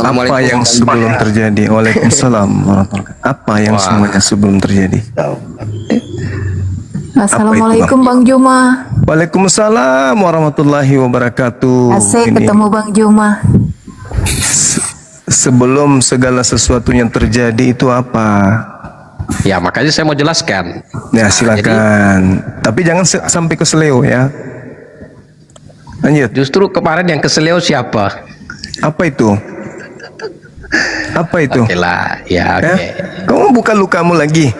Apa yang sebelum terjadi? Waalaikumsalam warahmatullahi wabarakatuh. Apa yang semuanya sebelum terjadi? Assalamualaikum Bang Juma. Waalaikumsalam warahmatullahi wabarakatuh. Asik ketemu Bang Juma. Sebelum segala sesuatu yang terjadi itu apa? Ya makanya saya mau jelaskan. Ya silakan. Tapi jangan sampai ke seleo ya. Lanjut. Justru kemarin yang keseleo siapa? Apa itu? Apa itu? Oke lah, ya oke. Kamu buka lukamu lagi.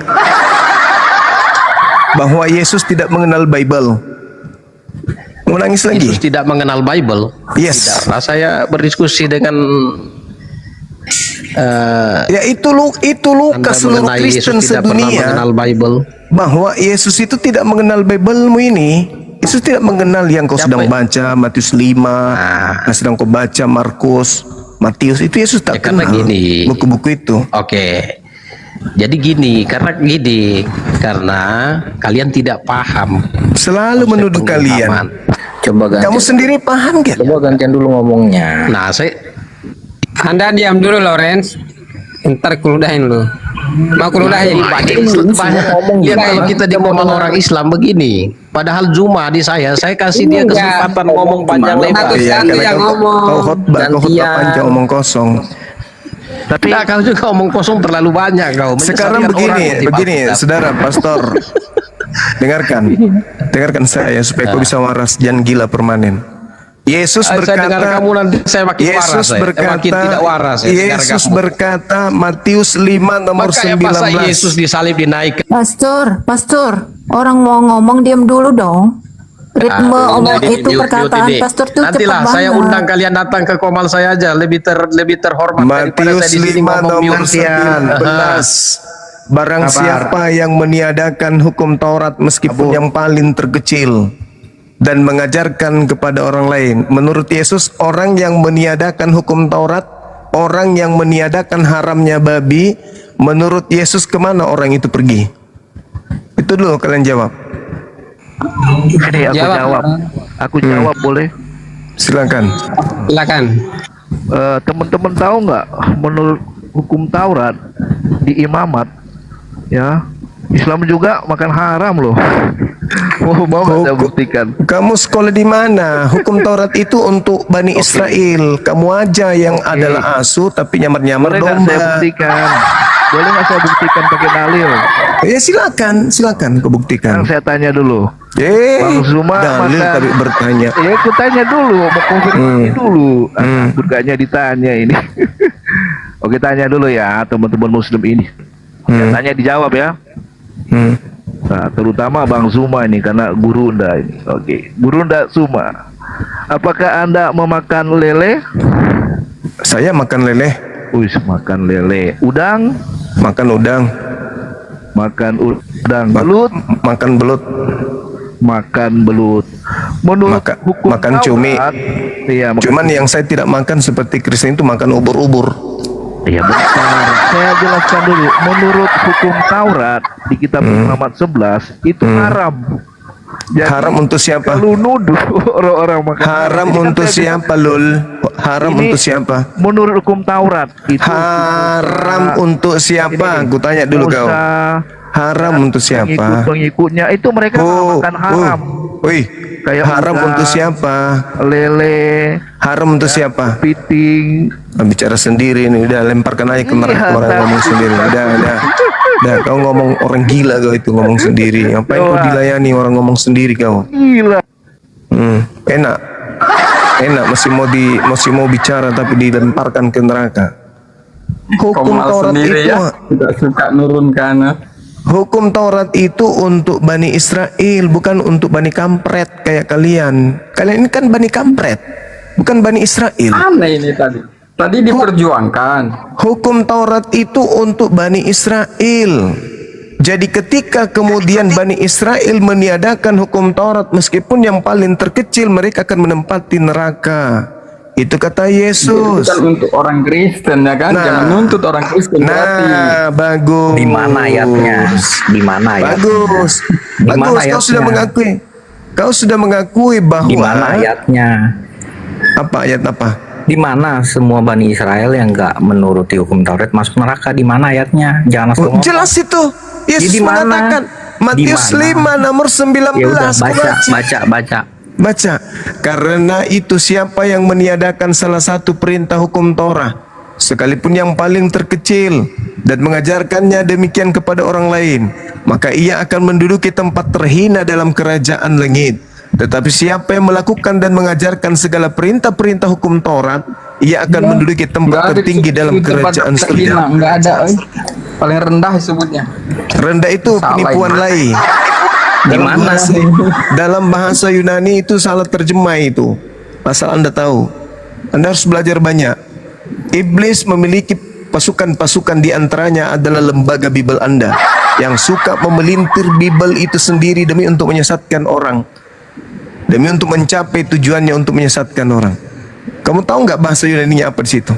Bahwa Yesus tidak mengenal Bible. Mau nangis lagi? Yesus tidak mengenal Bible. Yes. Tidaklah saya berdiskusi dengan ya itu Lukas seluruh Kristen sedunia mengenal Bible. Bahwa Yesus itu tidak mengenal Bible-mu ini. Yesus tidak mengenal yang kau sedang baca Matius 5, yang sedang kau baca Markus, Matius, itu Yesus tak kenal buku-buku itu. Oke. Jadi karena kalian tidak paham. Selalu menuduh kalian. Coba gantian. Kamu sendiri paham kan? Coba gantian dulu ngomongnya. Nah, Anda diam dulu, Lawrence. Ntar keludahin lu. Mau keludahin. Banyak lihat kalau kita di momen orang Islam begini. Padahal Juma di saya kasih dia kesempatan ngomong panjang lebar. Iya, karena kau khotbah panjang omong kosong. Tapi kau juga omong kosong terlalu banyak kau. Sekarang begini, saudara pastor. Dengarkan saya supaya kau bisa waras, jangan gila permanen. Yesus berkata, kamu nanti saya makin waras, makin tidak waras. Yesus berkata, Matius 5 nomor 19. Masa Yesus disalib dinaikkan. Pastor, orang mau ngomong diam dulu dong. Ritme omong itu perkataan pastor tuh cepat banget. Nantilah saya undang kalian datang ke komal saya aja, lebih terhormat. Matius 5 nomor 19. Barang siapa yang meniadakan hukum Taurat meskipun yang paling terkecil dan mengajarkan kepada orang lain. Menurut Yesus, orang yang meniadakan hukum Taurat, orang yang meniadakan haramnya babi, menurut Yesus kemana orang itu pergi? Itu dulu kalian jawab. Ini aku jawab boleh? Silakan. Teman-teman tahu nggak, menurut hukum Taurat di imamat, ya Islam juga makan haram loh. Mau nggak saya buktikan? Kamu sekolah di mana? Hukum Taurat itu untuk Bani Israel. Kamu aja yang adalah asu tapi nyamar-nyamar domba. Boleh nggak saya buktikan? Pakai dalil? Ya silakan kau buktikan. Saya tanya dulu. Bang Zuma dalil tapi bertanya. Ya aku tanya dulu, mau konfirmasi dulu. Bukannya ditanya ini. Oke, tanya dulu ya teman-teman Muslim ini. Tanya dijawab ya. Nah, terutama Bang Zuma ini karena guru Anda ini. Oke, guru Anda Zuma. Apakah Anda memakan lele? Saya makan lele. Makan lele. Udang? Makan udang. Makan udang. Belut? Makan belut. Makan belut. Menurut hukum makan cumi. Iya, cuman yang saya tidak makan seperti Kristen itu makan ubur-ubur. Iya benar. Saya jelaskan dulu. Menurut hukum Taurat di kitab Muhammad 11 itu haram. Jadi, haram untuk siapa? Kalau nuduh orang-orang makan haram untuk siapa, Lul? Haram untuk siapa? Menurut hukum Taurat itu haram untuk siapa? Aku tanya dulu kau. Haram untuk siapa? Pengikutnya itu mereka makan haram. Kayak haram untuk siapa? Lele. Haram untuk siapa? Piting. Bicara sendiri nih, udah lemparkan aja ke orang ngomong sendiri. Udah, kau ngomong orang gila kau itu ngomong sendiri. Ngapain kau dilayani orang ngomong sendiri kau? Gila. Enak masih mau bicara tapi dilemparkan ke neraka. Hukum Taurat itu tidak suka nurunkan. Hukum Taurat itu untuk Bani Israel, bukan untuk Bani Kampret kayak kalian. Kalian ini kan Bani Kampret, bukan Bani Israel. Aneh ini tadi diperjuangkan. Hukum Taurat itu untuk Bani Israel. Jadi ketika kemudian Bani Israel meniadakan hukum Taurat, meskipun yang paling terkecil, mereka akan menempati neraka. Itu kata Yesus. Bukan untuk orang Kristen ya kan? Jangan nuntut orang Kristen. Bagus. Di mana ayatnya? Di mana ayatnya? Bagus. Kau sudah mengakui. Kau sudah mengakui bahwa. Di mana ayatnya? Apa ayat apa? Di mana semua Bani Israel yang nggak menuruti hukum Taurat masuk neraka? Di mana ayatnya? Jangan asal ngomong. Jelas itu. Yesus Di mana? mengatakan Matius Di mana? 5 nomor 19. Ya udah, Kau baca. Baca. Karena itu siapa yang meniadakan salah satu perintah hukum Torah, sekalipun yang paling terkecil, dan mengajarkannya demikian kepada orang lain, maka ia akan menduduki tempat terhina dalam kerajaan langit. Tetapi siapa yang melakukan dan mengajarkan segala perintah-perintah hukum Taurat, ia akan menduduki tempat tertinggi dalam kerajaan surga. Enggak ada, paling rendah disebutnya. Rendah itu Salah penipuan ini. lain. Dalam bahasa Yunani itu salah terjemah itu. Asal Anda tahu. Anda harus belajar banyak. Iblis memiliki pasukan-pasukan, di antaranya adalah lembaga Bible Anda yang suka memelintir Bible itu sendiri demi untuk menyesatkan orang, demi untuk mencapai tujuannya untuk menyesatkan orang. Kamu tahu nggak bahasa Yunani-nya apa di situ?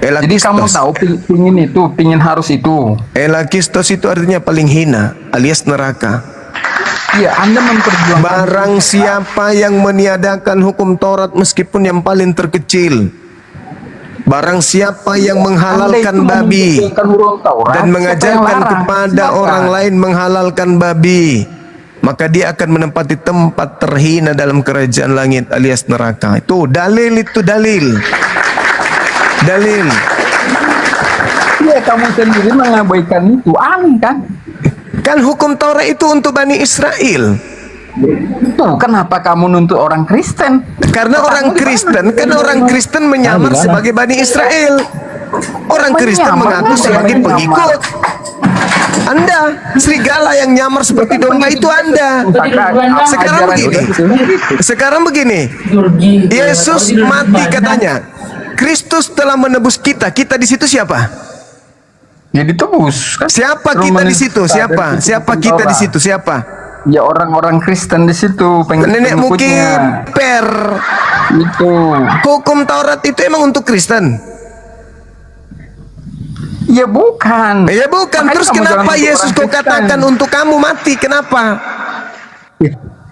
Jadi kamu tahu pingin harus itu. Elakistos itu artinya paling hina, alias neraka. Iya, Anda memperjuangkan. Barang siapa yang meniadakan hukum Taurat meskipun yang paling terkecil, barang siapa yang menghalalkan babi dan mengajarkan kepada orang lain menghalalkan babi, maka dia akan menempati tempat terhina dalam kerajaan langit alias neraka. Itu dalil, dalil. Iya, kamu sendiri mengabaikan itu, aneh kan? Kan hukum Taurat itu untuk Bani Israel. Tuh, kenapa kamu nuntut orang Kristen? Karena orang Kristen menyamar sebagai Bani Israel. Orang Kristen mengaku sebagai pengikut. Anda, serigala yang nyamar seperti domba itu Anda. Sekarang begini. Yesus mati katanya. Kristus telah menebus kita. Kita di situ siapa? Ya ditebus. Kan? Siapa kita di situ? Siapa? Siapa kita di situ? Siapa? Ya orang-orang Kristen di situ. Nenek mungkin per. Itu. Hukum Taurat itu emang untuk Kristen? Ya bukan. Ya bukan. Makanya Terus kamu kenapa jangan Yesus untuk kau orang katakan Kristen. untuk kamu mati? Kenapa?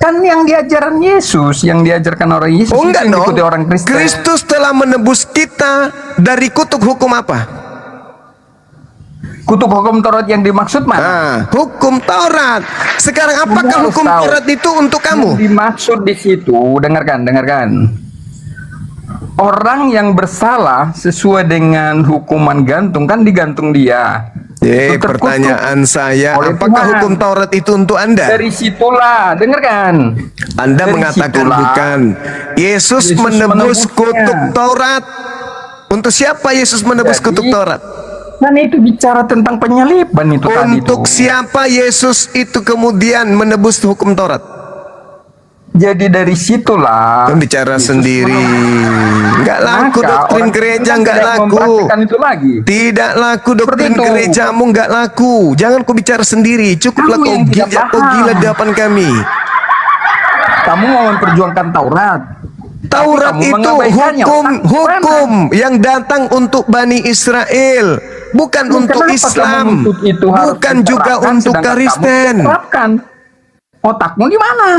Kan yang diajaran Yesus, yang diajarkan orang Yesus Oh enggak itu yang dong. diikuti orang Kristen. Kristus telah menebus kita dari kutuk hukum apa? Kutuk hukum Taurat yang dimaksud mana? Nah, hukum Taurat. Sekarang apakah hukum Taurat itu untuk kamu? Yang dimaksud di situ, dengarkan. Orang yang bersalah sesuai dengan hukuman gantung kan digantung dia. Itu terkutuk Pertanyaan saya, oleh apakah Tuhan. hukum Taurat itu untuk Anda? Dari situlah, dengarkan. Anda Dari mengatakan situlah, bukan. Yesus menebus menebusnya. kutuk Taurat. Untuk siapa Yesus menebus Jadi, kutuk Taurat? Kan itu bicara tentang penyaliban itu tadi Untuk itu. siapa Yesus itu kemudian menebus hukum Taurat? Jadi dari situlah Kan bicara Yesus sendiri. Enggak laku Maka doktrin orang gereja, Kristen enggak tidak laku. mempraktikkan itu lagi. Tidak laku doktrin itu. gerejamu, enggak laku. Jangan kau bicara sendiri. Cukuplah Kamu kau yang tidak gila, kau paham. gila di hadapan kami. Kamu mau memperjuangkan Taurat. Taurat Tapi kamu itu mengabaikannya. hukum yang datang untuk Bani Israel, bukan untuk Kenapa Islam, kamu nuntut itu harus bukan juga diterapkan, untuk sedangkan kamu Kristen. terapkan? Otakmu di mana?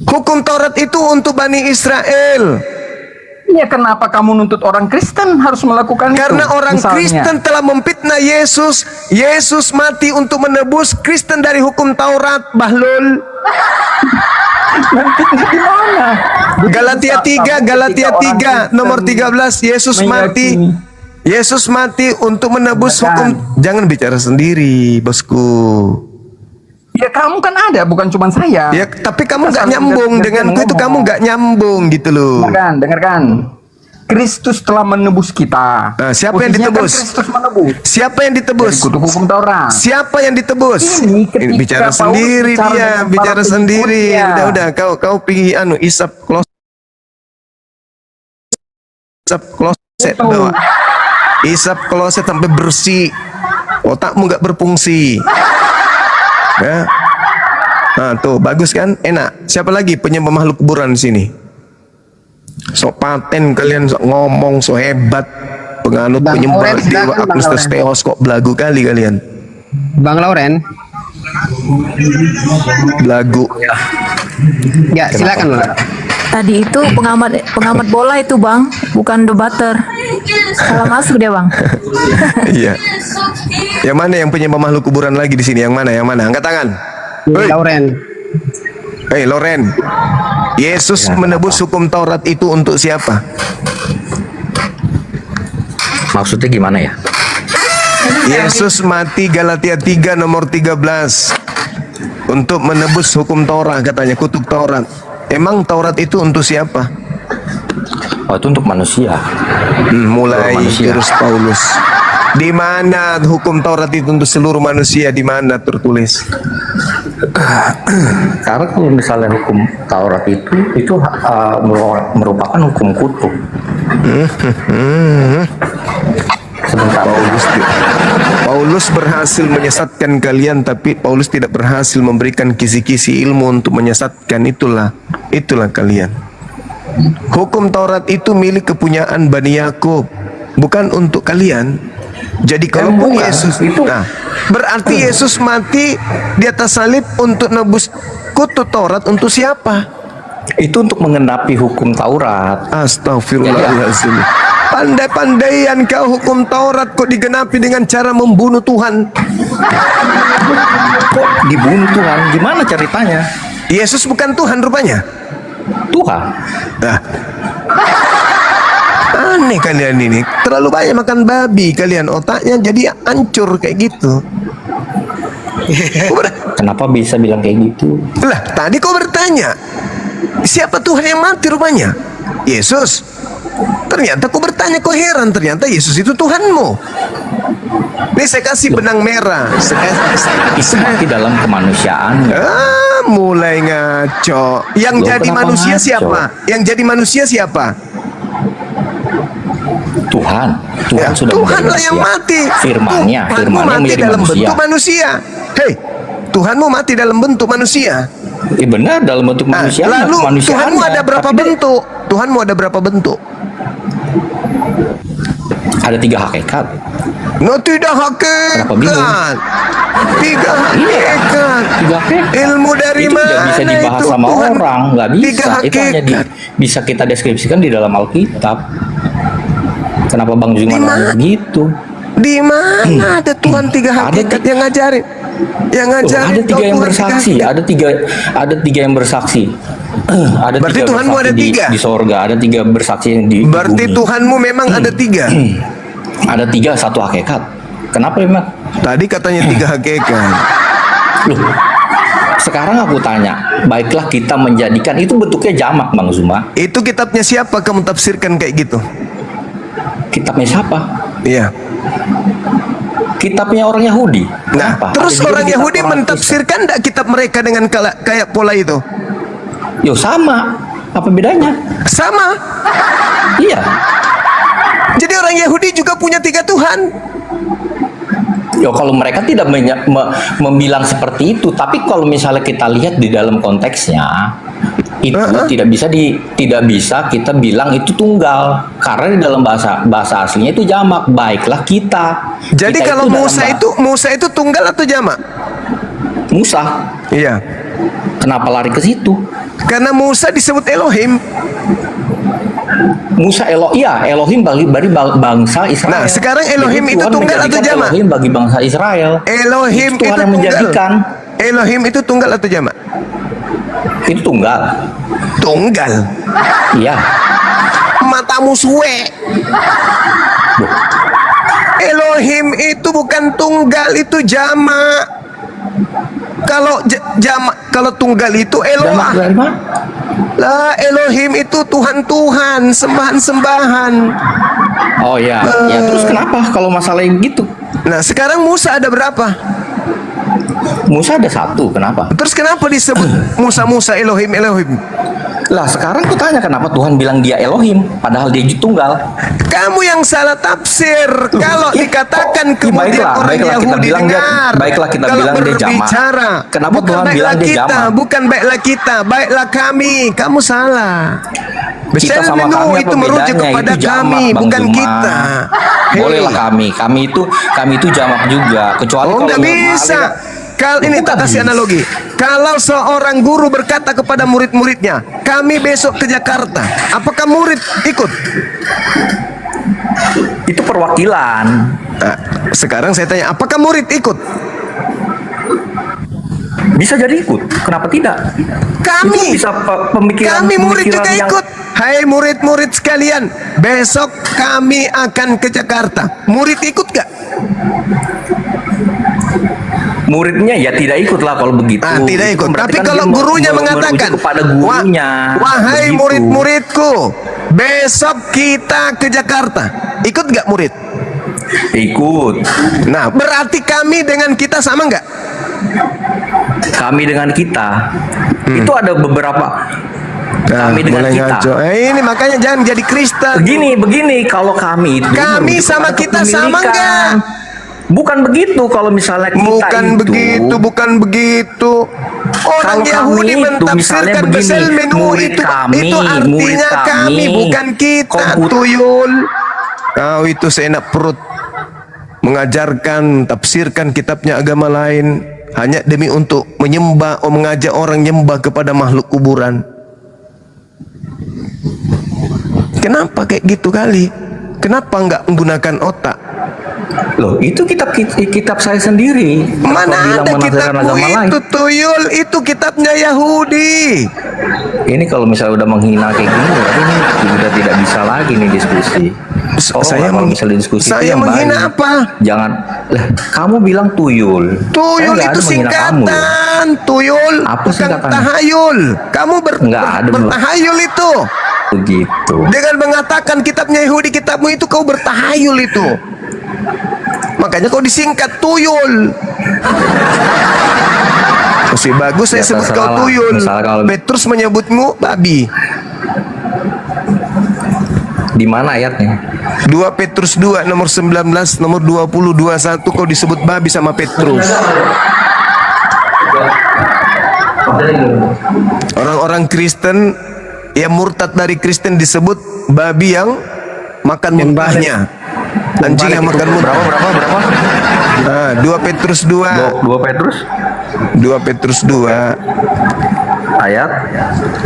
Hukum Taurat itu untuk Bani Israel. Ya kenapa kamu nuntut orang Kristen harus melakukan itu? Karena orang Misalnya. Kristen telah memfitnah Yesus. Yesus mati untuk menebus Kristen dari hukum Taurat, Bahlul. Nanti di mana? Galatia 3 nomor 13, Yesus mati. Meyakini. Yesus mati untuk menebus hukum. Jangan bicara sendiri, bosku. Ya kamu kan ada, bukan cuma saya. Ya, tapi kamu Kita nggak selalu nyambung ganti-ganti denganku itu, ngomong. kamu nggak nyambung gitu loh. Dengarkan. Kristus telah menebus kita. Nah, siapa yang Posisinya ditebus? Kan Kristus menebus. Siapa yang ditebus? Dari kutuk hukum Taurat. Siapa yang ditebus? Ini ketika Bicara Paulus sendiri bicara dia, dengan bicara para sendiri. pengikutnya. Udah, kau pergi isap kloset Itu. bawa. Isap kloset sampai bersih. Otakmu nggak berfungsi. Ya. Nah, tuh bagus kan? Enak. Siapa lagi penyembah makhluk kuburan di sini? Sok paten kalian, sok ngomong, sok hebat. Penganut Bang penyembah Oren, dewa silakan, Bang Agustus Oren. Theos, kok belagu kali kalian. Bang Lauren. Belagu. Ya, silakan Bang. Tadi itu pengamat bola itu bang, bukan debater. Salah masuk dia bang. Iya. Yang mana yang punya makhluk kuburan lagi di sini? Yang mana? Yang mana? Angkat tangan. Hei. Lauren. Hei Loren. Yesus menebus hukum Taurat itu untuk siapa? Maksudnya gimana ya? Yesus mati Galatia 3 nomor 13 untuk menebus hukum Taurat, katanya kutuk Taurat. Emang Taurat itu untuk siapa? Oh, itu untuk manusia. Mulai Manusia. terus Paulus. Di mana hukum Taurat itu untuk seluruh manusia? Di mana tertulis? Karena kalau misalnya hukum Taurat itu merupakan hukum kutuk. Sebentar. Paulus berhasil menyesatkan kalian, tapi Paulus tidak berhasil memberikan kisi-kisi ilmu untuk menyesatkan. Itulah kalian. Hukum Taurat itu milik kepunyaan Bani Yakub, bukan untuk kalian. Jadi kalau Yesus itu, nah, berarti Yesus mati di atas salib untuk nebus kutuk Taurat untuk siapa? Itu untuk mengenapi hukum Taurat. Astagfirullahaladzim. Pandai-pandaian kau hukum Taurat kok digenapi dengan cara membunuh Tuhan. Kok dibunuh Tuhan? Gimana ceritanya? Yesus bukan Tuhan rupanya. Tuhan. Nah, aneh kalian ini. Terlalu banyak makan babi kalian, otaknya jadi hancur kayak gitu. Kenapa bisa bilang kayak gitu? Lah, tadi kau bertanya, siapa Tuhan yang mati rupanya? Yesus. Ternyata kau bertanya, kau heran, ternyata Yesus itu Tuhanmu. Ini saya kasih benang merah. Itu mati dalam kemanusiaan. Mulai ngaco. Yang jadi manusia siapa? Yang jadi manusia siapa? Tuhan. Tuhan sudah Tuhanlah yang mati. Firman-Nya mati menjadi dalam manusia. bentuk manusia. Hei, Tuhanmu mati dalam bentuk manusia. Benar, dalam bentuk manusia. Lalu Tuhanmu ada berapa bentuk? Tuhanmu ada berapa bentuk? Ada 3 hakikat. No, tidak hakikat. Kenapa bingung? 3 hakikat. 3 hakikat. Ilmu dari itu mana tidak bisa dibahas itu, sama Tuhan? orang, nggak 3 bisa. Itu hanya hakikat. bisa kita deskripsikan di dalam Alkitab. Kenapa Bang Zuma nanya gitu? Di mana ada Tuhan 3 hakikat yang ngajarin? Yang ngajarin ada 3 yang Tuhan bersaksi, ada tiga yang bersaksi. Ada berarti 3 Tuhanmu ada bersaksi 3 di sorga, ada 3 bersaksi yang di berarti bumi. Tuhanmu memang ada 3. Ada 3 satu hakikat. Kenapa emang? Tadi katanya 3 hakikat. Loh, sekarang aku tanya, baiklah kita menjadikan itu bentuknya jamak, Bang Zuma. Itu kitabnya siapa kamu tafsirkan kayak gitu? Kitabnya siapa? Iya. Kitabnya orang Yahudi. Nah, Kenapa? terus Ada juga orang kitab Yahudi orang mentafsirkan enggak kitab mereka dengan kayak pola itu? Kristen. Yo sama. Apa bedanya? Sama. Iya. Jadi orang Yahudi juga punya 3 Tuhan. Yo kalau mereka tidak membilang seperti itu, tapi kalau misalnya kita lihat di dalam konteksnya itu tidak bisa kita bilang itu tunggal, karena di dalam bahasa aslinya itu jamak. Baiklah kita. Jadi Kita kalau itu Musa itu tunggal atau jamak? Musa. Iya. Kenapa lari ke situ? Karena Musa disebut Elohim. Musa Elohim bagi bangsa Israel. Nah, sekarang Elohim Jadi itu Tuhan tunggal atau menjadikan jamak? Elohim bagi bangsa Israel. Elohim Itu Tuhan itu yang menjadikan. tunggal. Elohim itu tunggal atau jamak? Itu tunggal. Tunggal. Iya. Matamu suwe. Elohim itu bukan tunggal, itu jamak. Kalau tunggal itu Eloah. Jamak dari mana? Lah, Elohim itu Tuhan-Tuhan, sembahan-sembahan. Oh ya, ya terus kenapa kalau masalah yang gitu? Nah, sekarang Musa ada berapa? Musa ada 1, kenapa? Terus kenapa disebut Musa Elohim? Lah sekarang ku tanya kenapa Tuhan bilang dia Elohim, padahal dia tunggal. Kamu yang salah tafsir. Kalau dikatakan kemudian orang Yahudi dengar. Baiklah kita kalau bilang dia jamak. berbicara, Kenapa bukan Tuhan baiklah bilang dia kita, jamak? bukan baiklah kita, baiklah kami. Kamu salah. Kita sama Besyarinu kami itu apa merujuk bedanya? kepada Itu jamak, kami, Bang bukan Zuma. kita. Bolehlah kami itu jamak juga. Kecuali Oh, kalau nggak bisa. ini tak kasih analogi. Kalau seorang guru berkata kepada murid-muridnya, kami besok ke Jakarta, apakah murid ikut? Itu perwakilan. Nah, sekarang saya tanya, apakah murid ikut? Bisa jadi ikut. Kenapa tidak? Kami, Itu bisa pemikiran. kami murid juga yang- ikut. Hai murid-murid sekalian, besok kami akan ke Jakarta. Murid ikut gak? Muridnya ya tidak ikut lah kalau begitu. Ah, tidak Itu ikut. berarti Tapi kan kalau dia gurunya merujuk mengatakan, kepada gurunya. Wahai Begitu. murid-muridku, besok kita ke Jakarta. Ikut gak murid? Ikut. Nah, berarti kami dengan kita sama nggak? Kami dengan kita. Itu ada beberapa. Kami dengan mulai kita. ngaco. Ini makanya jangan jadi Kristen. Begini, kalau kami itu Kami merujuk sama kepada kita sama kepemilikan. nggak? Bukan begitu kalau misalnya kita Bukan begitu. Orang Kalau kami Yahudi itu mentafsirkan misalnya begini, besel menu murid itu kami, artinya murid kami, kami, bukan kita, tuyul. Kau itu seenak perut mengajarkan, tafsirkan kitabnya agama lain hanya demi untuk menyembah, mengajak orang nyembah kepada makhluk kuburan. Kenapa kayak gitu kali? Kenapa nggak menggunakan otak? Loh, itu kitab saya sendiri. Mana Kau bilang ada menafsirkan kitabmu agama lain. itu, tuyul? Itu kitabnya Yahudi. Ini kalau misalnya udah menghina kayak gini, berarti ini udah tidak bisa lagi nih diskusi. Kalau misalnya diskusi itu saya yang menghina baik. apa? Jangan, lah, kamu bilang tuyul. Tuyul Saya nggak itu ada menghina kamu, loh. singkatan, tuyul Apa bukan singkatannya? tahayul. Kamu Nggak ada, bertahayul itu. Begitu. Dengan mengatakan kitabnya Yahudi, kitabmu itu kau bertahayul itu. Makanya kau disingkat tuyul. Masih bagus saya Ya, sebut kau terserah lah. tuyul. Misalnya kalau- Petrus menyebutmu babi. Di mana ayatnya? 2 Petrus 2 nomor 19 nomor 20 21 kau disebut babi sama Petrus. Orang-orang Kristen yang murtad dari Kristen disebut babi yang makan muntahnya. Anjing yang makan muntah. Berapa? Nah, 2 Petrus 2 2 Petrus 2 Petrus 2 ayat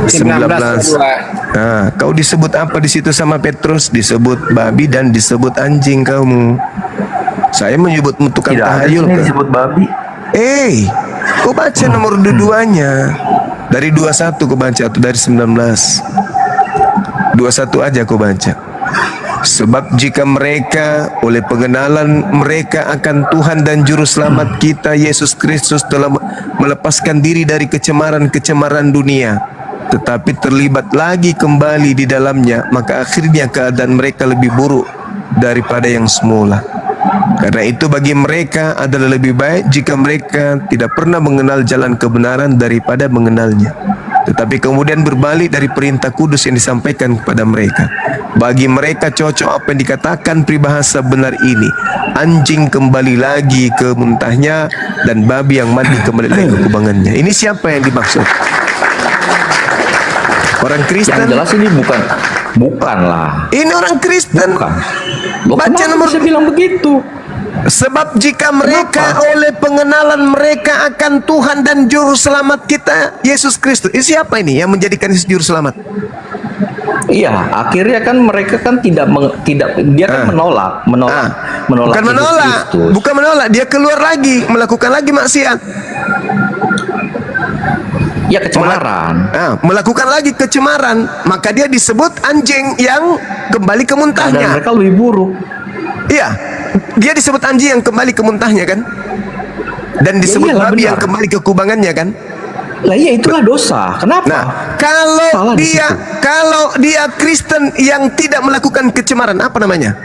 19. Nah, kau disebut apa di situ sama Petrus? Disebut babi dan disebut anjing kamu. Saya menyebutmu tukang tidak ada tahayul. sini disebut babi. Kau baca nomor duanya. Dari 21 kau baca atau dari 19? 21 aja kau baca. Sebab jika mereka oleh pengenalan mereka akan Tuhan dan Juru Selamat kita Yesus Kristus telah melepaskan diri dari kecemaran-kecemaran dunia, tetapi terlibat lagi kembali di dalamnya, maka akhirnya keadaan mereka lebih buruk daripada yang semula. Karena itu bagi mereka adalah lebih baik jika mereka tidak pernah mengenal jalan kebenaran daripada mengenalnya, tetapi kemudian berbalik dari perintah kudus yang disampaikan kepada mereka. Bagi mereka cocok apa yang dikatakan peribahasa benar ini: anjing kembali lagi ke muntahnya dan babi yang mati kembali lagi ke kubangannya. Ini siapa yang dimaksud? Orang Yang Kristen? jelas ini bukanlah. Ini orang Kristen. Bukan. Baca Kenapa nomor bisa bilang begitu? Sebab jika mereka oleh pengenalan mereka akan Tuhan dan Juru Selamat kita Yesus Kristus. Siapa ini yang menjadikan Yesus Juru Selamat? Iya, akhirnya kan mereka kan dia kan menolak Bukan Yesus menolak, Kristus. bukan menolak. Dia keluar lagi, melakukan lagi maksiat. Ya kecemaran. Melakukan lagi kecemaran, maka dia disebut anjing yang kembali ke Dan muntahnya. mereka lebih buruk. Iya, dia disebut anjing yang kembali ke muntahnya kan? Dan disebut iyalah, babi benar. yang kembali ke kubangannya kan? Lah iya itulah dosa. Kenapa? Nah, kalau Salah di dia situ. kalau dia Kristen yang tidak melakukan kecemaran, apa namanya?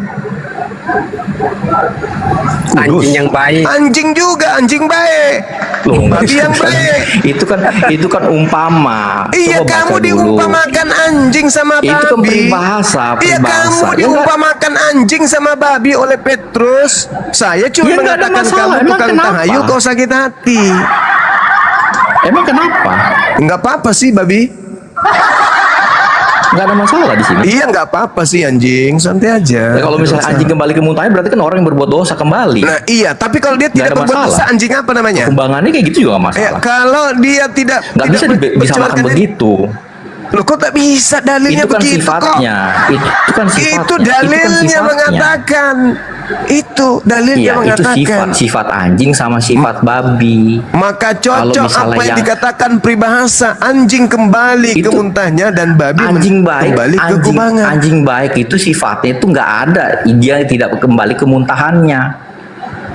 Anjing yang baik. Anjing juga, anjing baik. Loh, Babi yang baik. itu kan umpama. Iya, Coba baca kamu dulu. diumpamakan anjing sama babi. Itu kan peribahasa, Iya, kamu peribahasa. Ya, diumpamakan anjing sama babi oleh Petrus. Saya cuma Ya, nggak ada mengatakan masalah. kamu Emang tukang kenapa? tahayul, kau sakit hati. Emang kenapa? Enggak apa-apa sih, babi. nggak ada masalah di sini. Iya, nggak apa-apa sih anjing, santai aja. Ya, kalau misalnya anjing kembali ke muntahnya berarti kan orang yang berbuat dosa kembali. Nah iya, tapi kalau dia tidak ada berbuat masalah. dosa, anjing apa namanya? Perkembangannya kayak gitu juga nggak masalah. Kalau dia tidak Nggak bisa disamakan mengecualikan diri- begitu. Loh, kok tak bisa dalilnya Itu kan begitu sifatnya. kok? Itu kan sifatnya. Itu dalilnya sifatnya. mengatakan. Itu dalilnya Iya, itu mengatakan. sifat anjing sama sifat babi. Maka Kalau cocok misalnya apa yang yang- dikatakan peribahasa, anjing kembali ke Itu- muntahnya dan babi Anjing baik, kembali ke kubangan. anjing baik itu sifatnya itu nggak ada, dia tidak kembali ke muntahannya.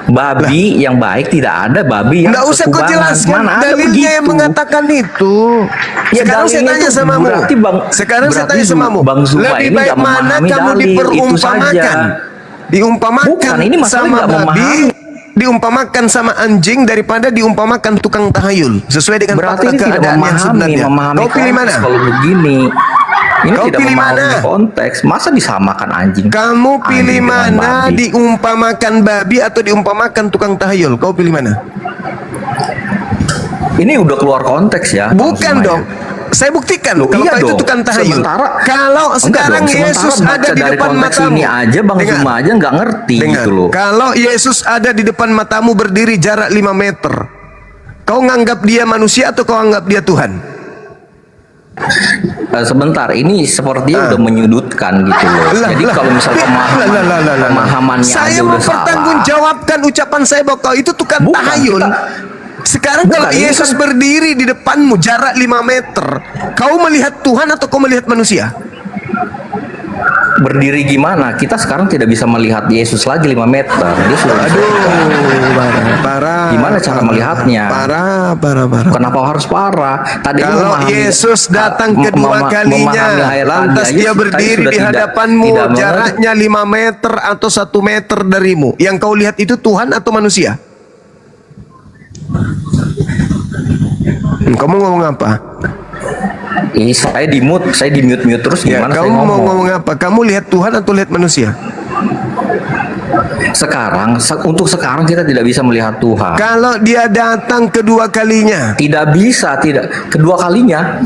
Babi yang baik tidak ada, babi yang Nggak usah kau kekubangan. jelaskan Mana ada dalilnya begitu? yang mengatakan itu. Ya, Sekarang saya dalilnya tanya itu samamu. berarti Sekarang saya berarti tanya samamu. Bang Zuma Lebih ini baik nggak mana memahami kamu dalil, itu diperumpamakan? saja. Diumpamakan Bukan, ini masalah sama nggak babi, memahami. diumpamakan sama anjing daripada diumpamakan tukang tahayul. Sesuai dengan Berarti fakta ini tidak keadaan yang sebenarnya. memahami Kau pilih konteks mana? kalau begini. Ini Kau tidak pilih memahami mana? konteks. Masa disamakan anjing? Kamu pilih Anjing dengan mana? babi. Diumpamakan babi atau diumpamakan tukang tahayul? Kau pilih mana? Ini udah keluar konteks ya. Bang Bukan Zuma, ya. dong. Saya buktikan Loh, kalau iya kau itu dong. tukang tahayul. Kalau Enggak sekarang dong, sementara Yesus baca ada di dari depan konteks matamu. ini aja Bang Dengar. Zuma aja nggak ngerti Dengar. gitu loh. Kalau Yesus ada di depan matamu berdiri jarak 5 meter, kau nganggap dia manusia atau kau anggap dia Tuhan? Sebentar, ini sepertinya udah menyudutkan gitu loh. Lah, Jadi lah. kalau misal pemahamannya Saya aja udah salah. mempertanggungjawabkan ucapan saya bahwa kau itu tukang Bukan, tahayul. Sekarang kalau Bukan, ini Yesus kan- berdiri di depanmu jarak 5 meter, kau melihat Tuhan atau kau melihat manusia? Berdiri gimana? Kita sekarang tidak bisa melihat Yesus lagi 5 meter. Dia sudah Parah. Gimana cara melihatnya? Parah. Kenapa harus parah? Tadi Kalau Yesus datang kedua kalinya, lantas dia berdiri di hadapanmu, jaraknya 5 meter atau 1 meter darimu. Yang kau lihat itu Tuhan atau manusia? Kamu ngomong apa? Ini saya di mute terus Ya, gimana saya kamu mau ngomong? ngomong apa? Kamu lihat Tuhan atau lihat manusia? Sekarang, untuk sekarang kita tidak bisa melihat Tuhan. Kalau dia datang kedua kalinya, Tidak bisa, tidak. Kedua kalinya.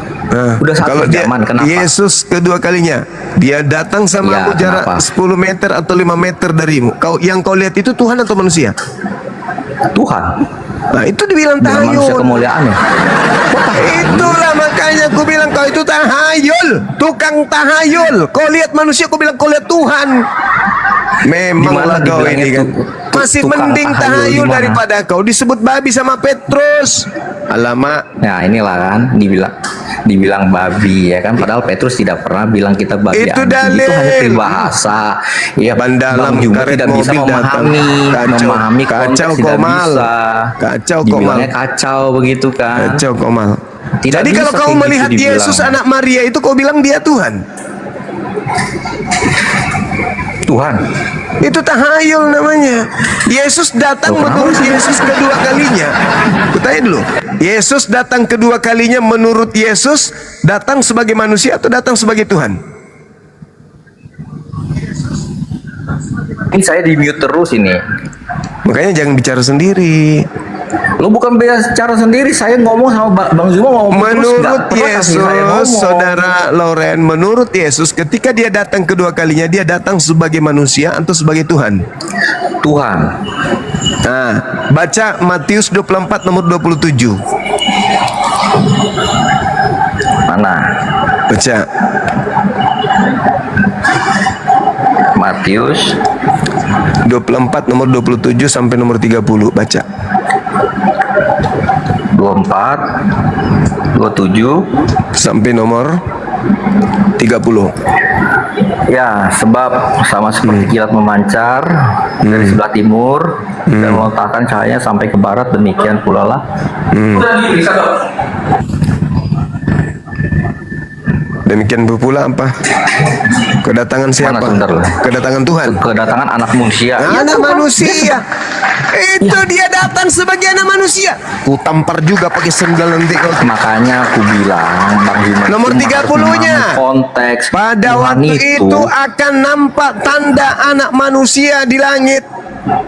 Udah kalau satu dia zaman, kenapa? Yesus kedua kalinya, dia datang sama Ya, jarak kenapa? 10 meter atau 5 meter darimu. Yang kau lihat itu Tuhan atau manusia? Tuhan. Nah, itu dibilang Dengan manusia tahayul. kemuliaannya. Itulah makanya aku bilang kau itu tahayul, tukang tahayul. Kau lihat manusia, kau bilang kau lihat Tuhan. Memanglah Dimana kau dibilangnya ini kan masih tukang mending tahayul, tahayul dimana? daripada kau disebut babi sama Petrus. Alamak. Nah, inilah kan dibilang babi ya kan, padahal Petrus tidak pernah bilang kita babi. Itu anjing. dalil. Itu hanya peribahasa. Ya, Ban dalam Bang Juma karet tidak bisa mobil datang. memahami Kacau konteks, tidak Komal. bisa. Kacau Dibilangnya Komal. kacau begitu kan. Kacau Komal. Tidak Jadi bisa kalau kau kayak gitu melihat dibilang. Yesus anak Maria itu kau bilang dia Tuhan. Tuhan. Itu tahayul namanya. Yesus datang menurut Yesus kedua kalinya. Kutanya dulu. Yesus datang kedua kalinya menurut Yesus datang sebagai manusia atau datang sebagai Tuhan? Ini saya di mute terus ini. Makanya jangan bicara sendiri. Lo bukan bicara sendiri, saya ngomong sama Bang Zuma ngomong terus, Menurut nggak pernah kasih saya Yesus, ngomong. saudara Loren, menurut Yesus ketika dia datang kedua kalinya, dia datang sebagai manusia atau sebagai Tuhan? Tuhan. Nah, baca Matius 24 nomor 27. Mana? Baca. Matius 24 nomor 27 sampai nomor 30. Baca. 24 27 Sampai nomor 30. ya, sebab sama seperti kilat memancar dari sebelah timur dan melontarkan cahayanya sampai ke barat, demikian pula lah. Demikian pula apa? Kedatangan siapa? Mana sebentar lah. Kedatangan Tuhan. Kedatangan anak manusia. Anak manusia. Itu dia datang sebagai anak manusia. Ku tampar juga pakai sendal nanti kau. Makanya aku bilang Bang Zuma Nomor itu harus 30-nya. memahami konteks Pada Tuhan waktu itu akan nampak tanda anak manusia di langit.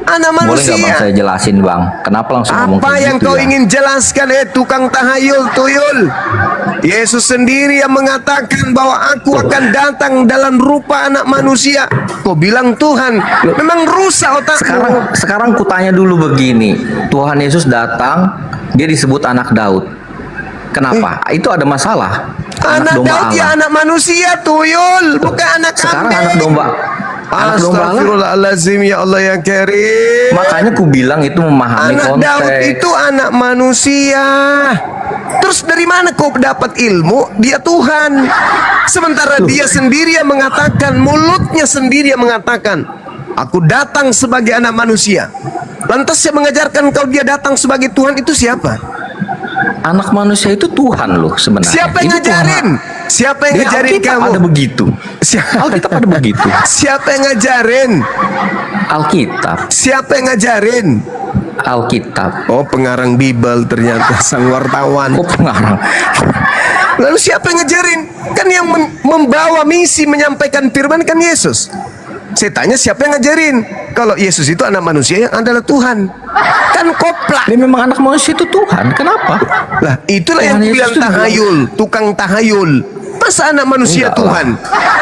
Anak Boleh nggak Bang manusia. saya jelasin Bang? Kenapa langsung ngomong Apa kayak yang gitu kau ya? ingin jelaskan tukang tahayul tuyul? Yesus sendiri yang mengatakan bahwa aku akan datang dalam rupa anak manusia. Kau bilang Tuhan, memang rusak otakmu. Sekarang kutanya dulu begini, Tuhan Yesus datang, dia disebut anak Daud. Kenapa? Itu ada masalah. Anak domba Daud ya Allah. anak manusia, tuyul, bukan anak Sekarang kambing. anak domba. Anak domba Allah. Astagfirullahaladzim, ya Allah yang karim. Makanya ku bilang itu memahami Anak konteks. Daud itu anak manusia. Terus dari mana kau dapat ilmu? Dia Tuhan. Sementara dia sendiri yang mengatakan, mulutnya sendiri yang mengatakan, aku datang sebagai anak manusia. Lantas yang mengajarkan kau dia datang sebagai Tuhan itu siapa? Anak manusia itu Tuhan loh sebenarnya. Siapa yang Itu ngajarin? Tuhan. Siapa yang Di ngajarin Alkitab kamu? ada begitu. Alkitab ada begitu. Siapa yang ngajarin? Alkitab. Siapa yang ngajarin? Alkitab. Oh, pengarang Bible ternyata sang wartawan. Kok pengarang? Lalu siapa yang ngajarin? Kan yang membawa misi menyampaikan firman kan Yesus. Saya tanya siapa yang ngajarin? Kalau Yesus itu anak manusia yang adalah Tuhan. Kan koplak. Dia memang anak manusia itu Tuhan. Kenapa? Lah, itulah yang Tuhan bilang Yesus itu tahayul, tukang tahayul. Masa anak manusia Enggak Tuhan?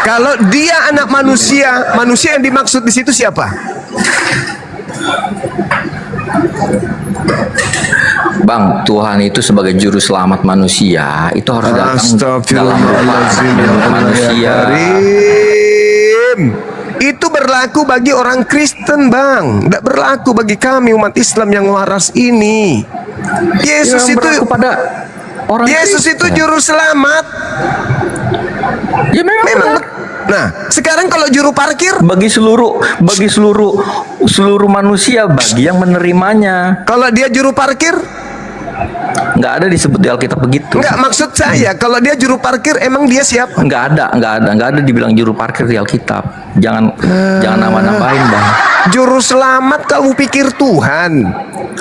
Kalau dia anak manusia, manusia yang dimaksud di situ siapa? Bang, Tuhan itu sebagai juru selamat manusia itu harus datang dalam rupa manusia. Karim. Itu berlaku bagi orang Kristen, Bang. Tidak berlaku bagi kami umat Islam yang waras ini. Yesus Yang itu berlaku pada orang Yesus itu Kristen. juru selamat. Ya memang. Nah, sekarang kalau juru parkir, Bagi seluruh manusia, bagi yang menerimanya. kalau dia juru parkir, Nggak ada disebut di Alkitab begitu. enggak, maksud saya kalau dia juru parkir emang dia siapa? Nggak ada dibilang juru parkir di Alkitab. Jangan nambah-nambahin, Bang. Juru selamat kamu pikir Tuhan?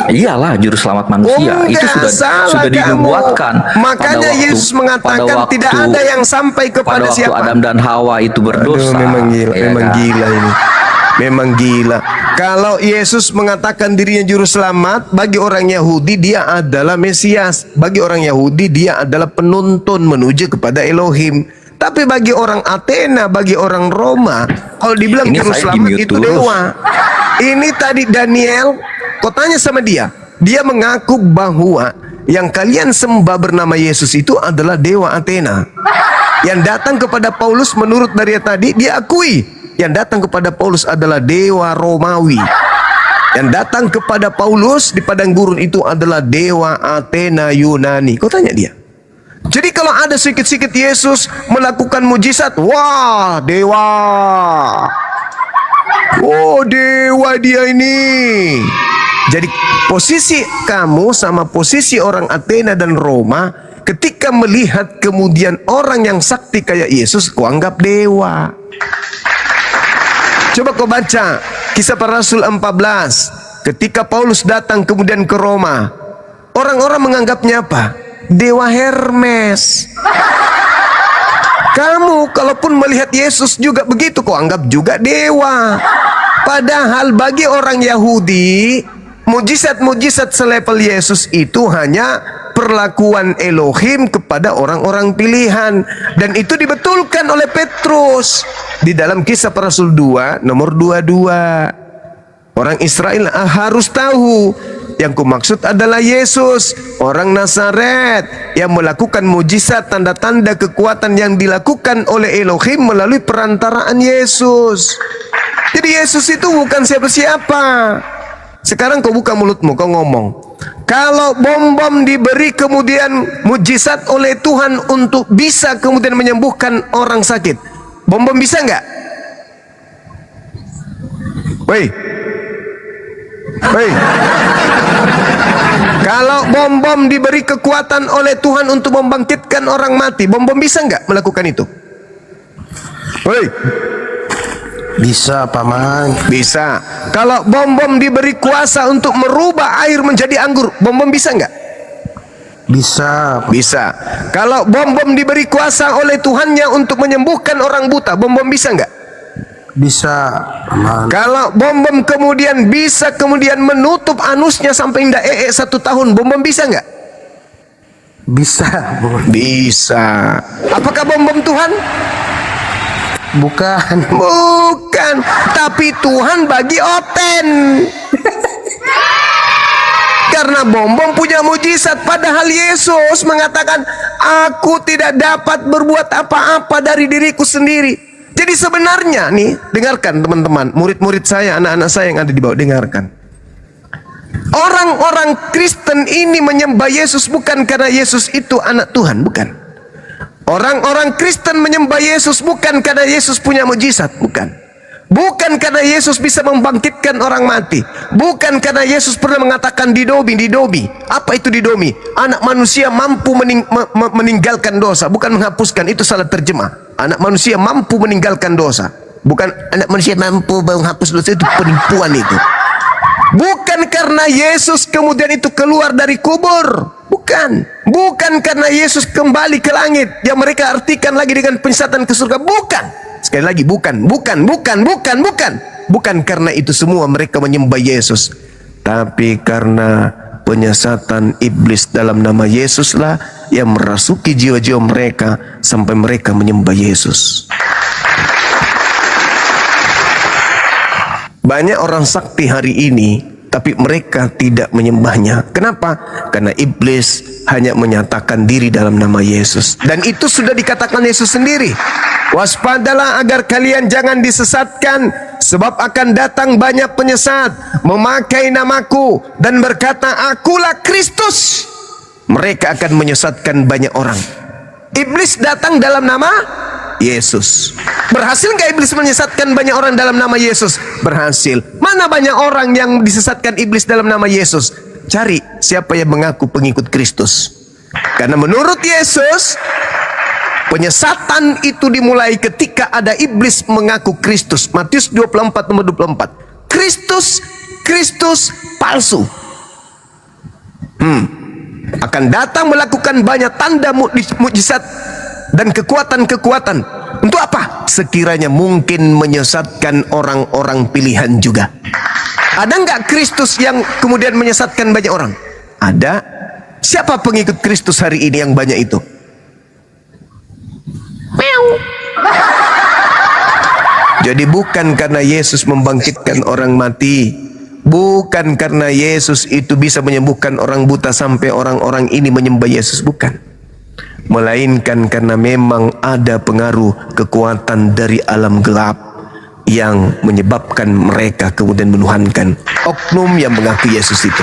Iyalah juru selamat manusia. Oh, Itu enggak, salah sudah kamu. dinubuatkan. Makanya Yesus mengatakan tidak ada yang sampai kepada pada waktu siapa. Adam dan Hawa itu berdosa. Aduh, memang gila, ya memang kan? gila ini. Memang gila. Kalau Yesus mengatakan dirinya juru selamat, bagi orang Yahudi dia adalah Mesias. Bagi orang Yahudi dia adalah penuntun menuju kepada Elohim. Tapi bagi orang Athena, bagi orang Roma, kalau dibilang Ini juru saya selamat di-mute itu dulu. dewa. Ini tadi Daniel, kau tanya sama dia. Dia mengaku bahwa yang kalian sembah bernama Yesus itu adalah dewa Athena. Yang datang kepada Paulus menurut dari tadi dia akui yang datang kepada Paulus adalah dewa Romawi. Yang datang kepada Paulus di padang gurun itu adalah dewa Athena Yunani. Kau tanya dia. Jadi kalau ada sedikit-sedikit Yesus melakukan mujizat, wah dewa. Oh dewa dia ini. Jadi posisi kamu sama posisi orang Athena dan Roma, ketika melihat kemudian orang yang sakti kayak Yesus, kau anggap dewa. Coba kau baca Kisah Para Rasul 14. Ketika Paulus datang kemudian ke Roma, orang-orang menganggapnya apa? Dewa Hermes. Kamu kalaupun melihat Yesus juga begitu, kau anggap juga dewa. Padahal bagi orang Yahudi, mujizat-mujizat selevel Yesus itu hanya perlakuan Elohim kepada orang-orang pilihan. Dan itu dibetulkan oleh Petrus di dalam Kisah Para Rasul 2 nomor 22. Orang Israel harus tahu yang kumaksud adalah Yesus, orang Nazaret yang melakukan mujizat, tanda-tanda kekuatan yang dilakukan oleh Elohim melalui perantaraan Yesus. Jadi Yesus itu bukan siapa-siapa. Sekarang kau buka mulutmu, kau ngomong. Kalau bom-bom diberi kemudian mujizat oleh Tuhan untuk bisa kemudian menyembuhkan orang sakit, bom-bom bisa nggak? Woi, woi. Kalau bom-bom diberi kekuatan oleh Tuhan untuk membangkitkan orang mati, bom-bom bisa nggak melakukan itu? Woi. Bisa, Paman. Bisa. Kalau bom-bom diberi kuasa untuk merubah air menjadi anggur, bom-bom bisa nggak? Bisa. Bisa. Kalau bom-bom diberi kuasa oleh Tuhannya untuk menyembuhkan orang buta, bom-bom bisa nggak? Bisa, Paman. Kalau bom-bom kemudian bisa kemudian menutup anusnya sampai ndak 1 tahun, bom-bom bisa nggak? Bisa, Bu. Bisa. Apakah bom-bom Tuhan? Bukan. Bukan. Tapi Tuhan bagi Oten. Karena bom-bom punya mujizat. Padahal Yesus mengatakan, aku tidak dapat berbuat apa-apa dari diriku sendiri. Jadi sebenarnya nih, dengarkan teman-teman, murid-murid saya, anak-anak saya yang ada di bawah, dengarkan. Orang-orang Kristen ini menyembah Yesus bukan karena Yesus itu anak Tuhan, bukan. Orang-orang Kristen menyembah Yesus bukan karena Yesus punya mujizat, bukan. Bukan karena Yesus bisa membangkitkan orang mati. Bukan karena Yesus pernah mengatakan didomi. Apa itu didomi? Anak manusia mampu meninggalkan dosa, bukan menghapuskan, itu salah terjemah. Anak manusia mampu meninggalkan dosa, bukan anak manusia mampu menghapus dosa, itu penipuan itu. Bukan karena Yesus kemudian itu keluar dari kubur, bukan. Bukan karena Yesus kembali ke langit yang mereka artikan lagi dengan penyesatan ke surga, bukan. Sekali lagi, bukan. Bukan karena itu semua mereka menyembah Yesus, tapi karena penyesatan iblis dalam nama Yesuslah yang merasuki jiwa-jiwa mereka sampai mereka menyembah Yesus. Banyak orang sakti hari ini, tapi mereka tidak menyembahnya. Kenapa? Karena iblis hanya menyatakan diri dalam nama Yesus. Dan itu sudah dikatakan Yesus sendiri. Waspadalah agar kalian jangan disesatkan, sebab akan datang banyak penyesat memakai namaku dan berkata, akulah Kristus. Mereka akan menyesatkan banyak orang. Iblis datang dalam nama Yesus. Berhasil nggak iblis menyesatkan banyak orang dalam nama Yesus? Berhasil. Mana banyak orang yang disesatkan iblis dalam nama Yesus? Cari siapa yang mengaku pengikut Kristus. Karena menurut Yesus, penyesatan itu dimulai ketika ada iblis mengaku Kristus. Matius 24 nomor 24. Kristus palsu. Akan datang melakukan banyak tanda mukjizat dan kekuatan-kekuatan. Untuk apa? Sekiranya mungkin menyesatkan orang-orang pilihan juga. Ada nggak Kristus yang kemudian menyesatkan banyak orang? Ada. Siapa pengikut Kristus hari ini yang banyak itu? Jadi bukan karena Yesus membangkitkan orang mati, bukan karena Yesus itu bisa menyembuhkan orang buta sampai orang-orang ini menyembah Yesus, bukan. Melainkan karena memang ada pengaruh kekuatan dari alam gelap yang menyebabkan mereka kemudian menuhankan oknum yang mengaku Yesus itu.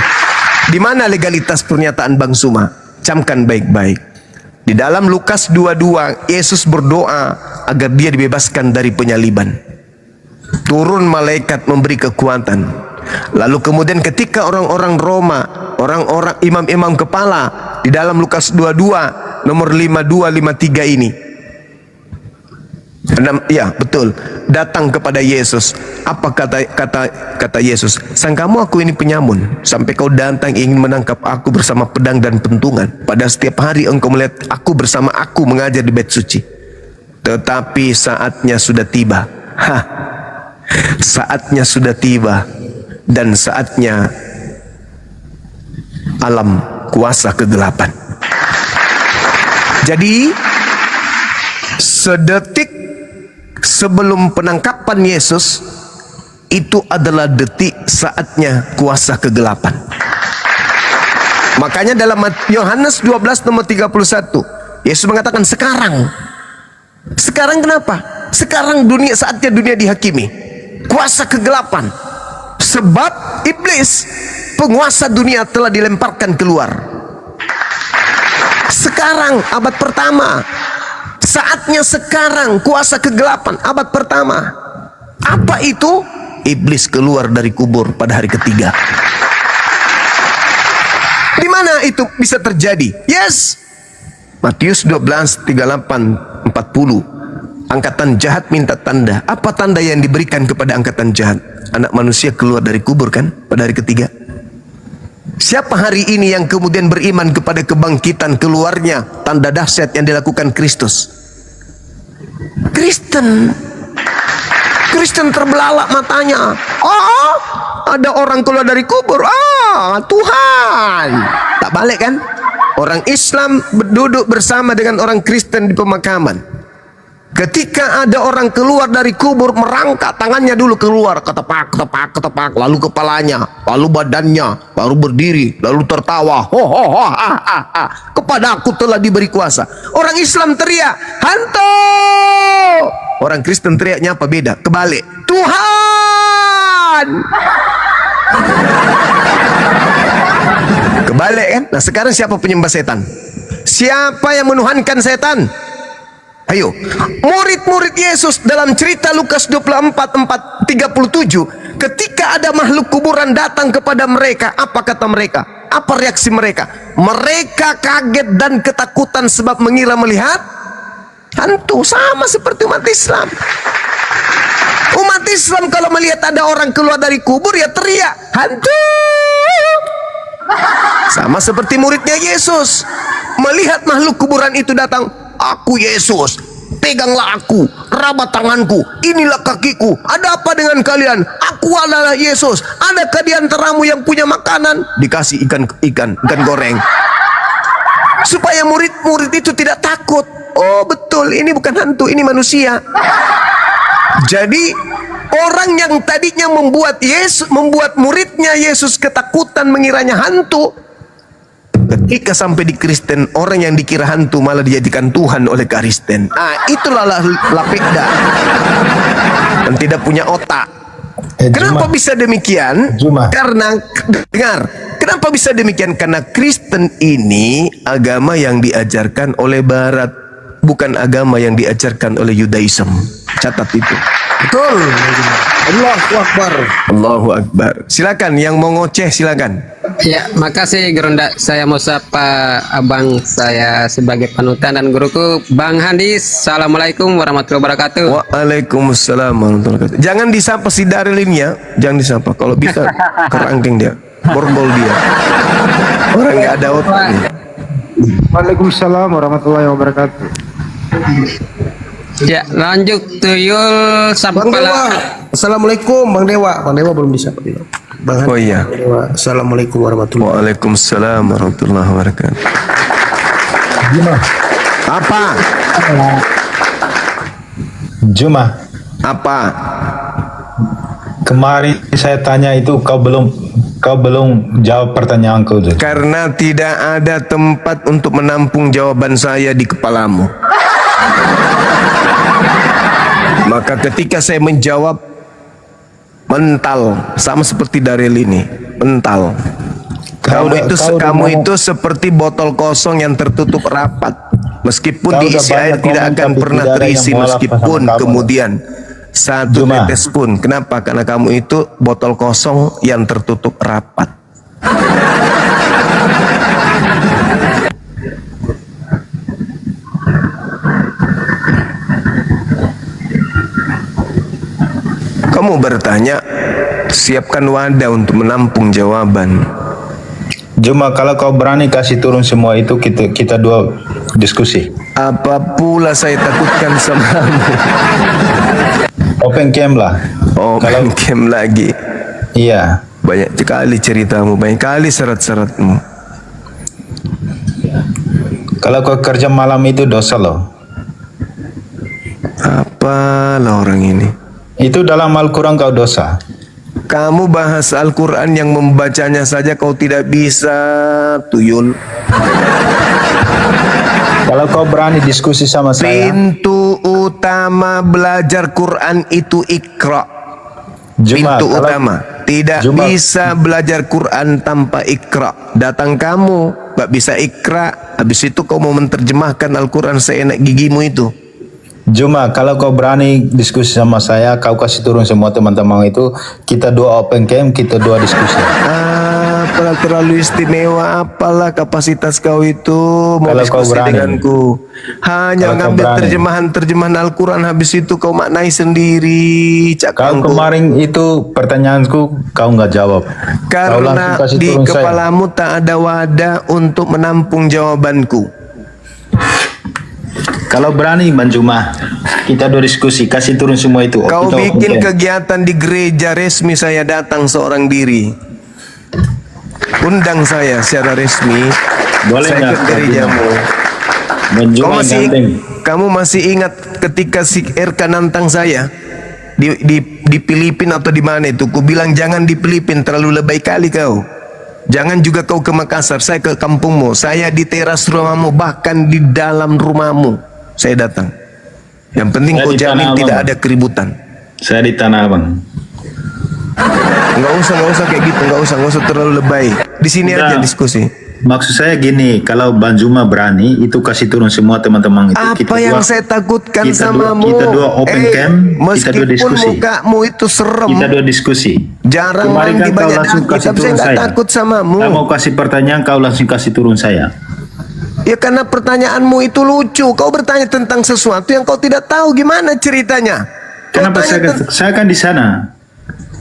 Di mana legalitas pernyataan Bang Suma? Camkan baik-baik. Di dalam Lukas 22, Yesus berdoa agar dia dibebaskan dari penyaliban. Turun malaikat memberi kekuatan. Lalu kemudian ketika orang-orang Roma, orang-orang imam-imam kepala, di dalam Lukas 22 nomor 52-53 ini, ya betul, datang kepada Yesus. Apa kata Yesus? Sangkamu aku ini penyamun sampai kau datang ingin menangkap aku bersama pedang dan pentungan? Pada setiap hari engkau melihat aku bersama aku mengajar di bait suci. Tetapi saatnya sudah tiba. Saatnya sudah tiba, dan saatnya alam kuasa kegelapan. Jadi sedetik sebelum penangkapan Yesus, itu adalah detik saatnya kuasa kegelapan. Makanya dalam Yohanes 12 nomor 31, Yesus mengatakan sekarang. Sekarang kenapa? Sekarang saatnya dunia dihakimi. Kuasa kegelapan. Sebab iblis, penguasa dunia, telah dilemparkan keluar. Sekarang abad pertama. Saatnya sekarang kuasa kegelapan abad pertama. Apa itu? Iblis keluar dari kubur pada hari ketiga. Di mana itu bisa terjadi? Yes. Matius 12, 38, 40. Angkatan jahat minta tanda. Apa tanda yang diberikan kepada angkatan jahat? Anak manusia keluar dari kubur kan pada hari ketiga. Siapa hari ini yang kemudian beriman kepada kebangkitan keluarnya tanda dahsyat yang dilakukan Kristus? Kristen terbelalak matanya. Oh, ada orang keluar dari kubur. Tuhan. Tak balik kan? Orang Islam duduk bersama dengan orang Kristen di pemakaman. Ketika ada orang keluar dari kubur, merangkak tangannya dulu keluar, ketepak, ketepak, ketepak, lalu kepalanya, lalu badannya, baru berdiri, lalu tertawa, ho ho ho, ha ha ha. Kepada aku telah diberi kuasa. Orang Islam teriak, hantu. Orang Kristen teriaknya apa? Beda, kebalik, Tuhan. Kebalik kan? Nah sekarang siapa penyembah setan? Siapa yang menuhankan setan? Ayo, murid-murid Yesus dalam cerita Lukas 24:37, ketika ada makhluk kuburan datang kepada mereka, apa kata mereka? Apa reaksi mereka? Mereka kaget dan ketakutan sebab mengira melihat hantu, sama seperti umat Islam. Umat Islam kalau melihat ada orang keluar dari kubur ya teriak, hantu. Sama seperti muridnya Yesus, melihat makhluk kuburan itu datang, aku Yesus, peganglah aku, rabat tanganku, inilah kakiku. Ada apa dengan kalian? Aku adalah Yesus. Adakah di antaramu yang punya makanan? Dikasih ikan goreng, supaya murid-murid itu tidak takut. Oh betul, ini bukan hantu, ini manusia. Jadi orang yang tadinya membuat muridnya Yesus ketakutan mengiranya hantu, ketika sampai di Kristen, orang yang dikira hantu malah dijadikan Tuhan oleh Kristen. Itulah lapeda dan tidak punya otak. Kenapa bisa demikian? Karena dengar, kenapa bisa demikian? Karena Kristen ini agama yang diajarkan oleh Barat, bukan agama yang diajarkan oleh Yudaism. Catat itu. Betul. Allahu Akbar. Allahu Akbar. Silakan yang mau ngoceh silakan. Ya, makasih Geronda. Saya mau sapa abang saya sebagai panutan dan guruku, Bang Handis. Assalamualaikum warahmatullahi wabarakatuh. Waalaikumsalam warahmatullahi wabarakatuh. Jangan disapa si Darylinnya, jangan disapa. Kalau bisa kerangkeng dia, borgol dia. Orang nggak ada otaknya. Waalaikumsalam warahmatullahi wabarakatuh. Ya, lanjut tuyul Bang Dewa. sampai Assalamualaikum Bang Dewa. Bang Dewa belum bisa. Bang Oh iya. Bang Dewa. Assalamualaikum warahmatullahi Waalaikumsalam warahmatullahi wabarakatuh. Apa? Juma, Apa? kemarin saya tanya itu kau belum jawab pertanyaanku tuh. Karena tidak ada tempat untuk menampung jawaban saya di kepalamu. Maka ketika saya menjawab, mental, sama seperti Daryl ini, mental. Kamu itu seperti botol kosong yang tertutup rapat. Meskipun diisi air tidak akan pernah terisi, meskipun kemudian satu tetes pun. Kenapa? Karena kamu itu botol kosong yang tertutup rapat. Kamu bertanya, siapkan wadah untuk menampung jawaban. Juma, kalau kau berani kasih turun semua itu, kita dua diskusi. Apa pula saya takutkan sama kamu? Open camp lah. Open camp lagi. Iya. Banyak sekali ceritamu, banyak kali syarat-syaratmu. Kalau kau kerja malam itu dosa loh. Apalah orang ini. Itu dalam Al-Quran kau dosa. Kamu bahas Al-Quran yang membacanya saja kau tidak bisa, tuyul. Kalau kau berani diskusi sama saya. Pintu utama belajar Quran itu Iqra. Juma, Pintu utama. Tidak bisa belajar Quran tanpa Iqra. Datang kamu gak bisa Iqra, habis itu kau mau menerjemahkan Al-Quran seenak gigimu itu. Juma, kalau kau berani diskusi sama saya, kau kasih turun semua teman-teman itu, kita dua open camp, kita dua diskusi. Apalah terlalu istimewa, apalah kapasitas kau itu mau Kalau diskusi kau berani. denganku. Hanya Kalau kau ngambil berani. terjemahan Al-Quran, habis itu kau maknai sendiri. Kau kemarin itu pertanyaanku kau nggak jawab. Kau langsung Karena kasih di turun saya. kepalamu tak ada wadah untuk menampung jawabanku. Kalau berani Bang Juma, kita dua diskusi, kasih turun semua itu. Kau Kita bikin open camp. kegiatan di gereja resmi, saya datang seorang diri. Undang saya secara resmi, Boleh saya nggak? ke gerejamu. Bang Juma ganteng. Kamu masih ingat ketika si RK nantang saya di Filipina atau di mana itu? Ku bilang jangan di Filipina, terlalu lebay kali kau. Jangan juga kau ke Makassar, saya ke kampungmu, saya di teras rumahmu, bahkan di dalam rumahmu saya datang. Yang penting Saya kau di jamin Tanah tidak Abang. ada keributan. Saya di Tanah Abang. Nggak usah kayak gitu, nggak usah terlalu lebay. Di sini Udah. aja diskusi. Maksud saya gini, kalau Bang Juma berani, itu kasih turun semua teman-teman itu. Apa yang saya takutkan kita samamu? kita dua open cam, kita dua Meskipun diskusi. mukamu itu serem, Kita dua diskusi. jarang Kemarin mandi kan kau banyak langsung daki, kasih tapi saya turun nggak saya. takut samamu. Saya mau kasih pertanyaan, kau langsung kasih turun saya. Ya karena pertanyaanmu itu lucu. Kau bertanya tentang sesuatu yang kau tidak tahu gimana ceritanya. Kau Kenapa tanya saya kan di sana?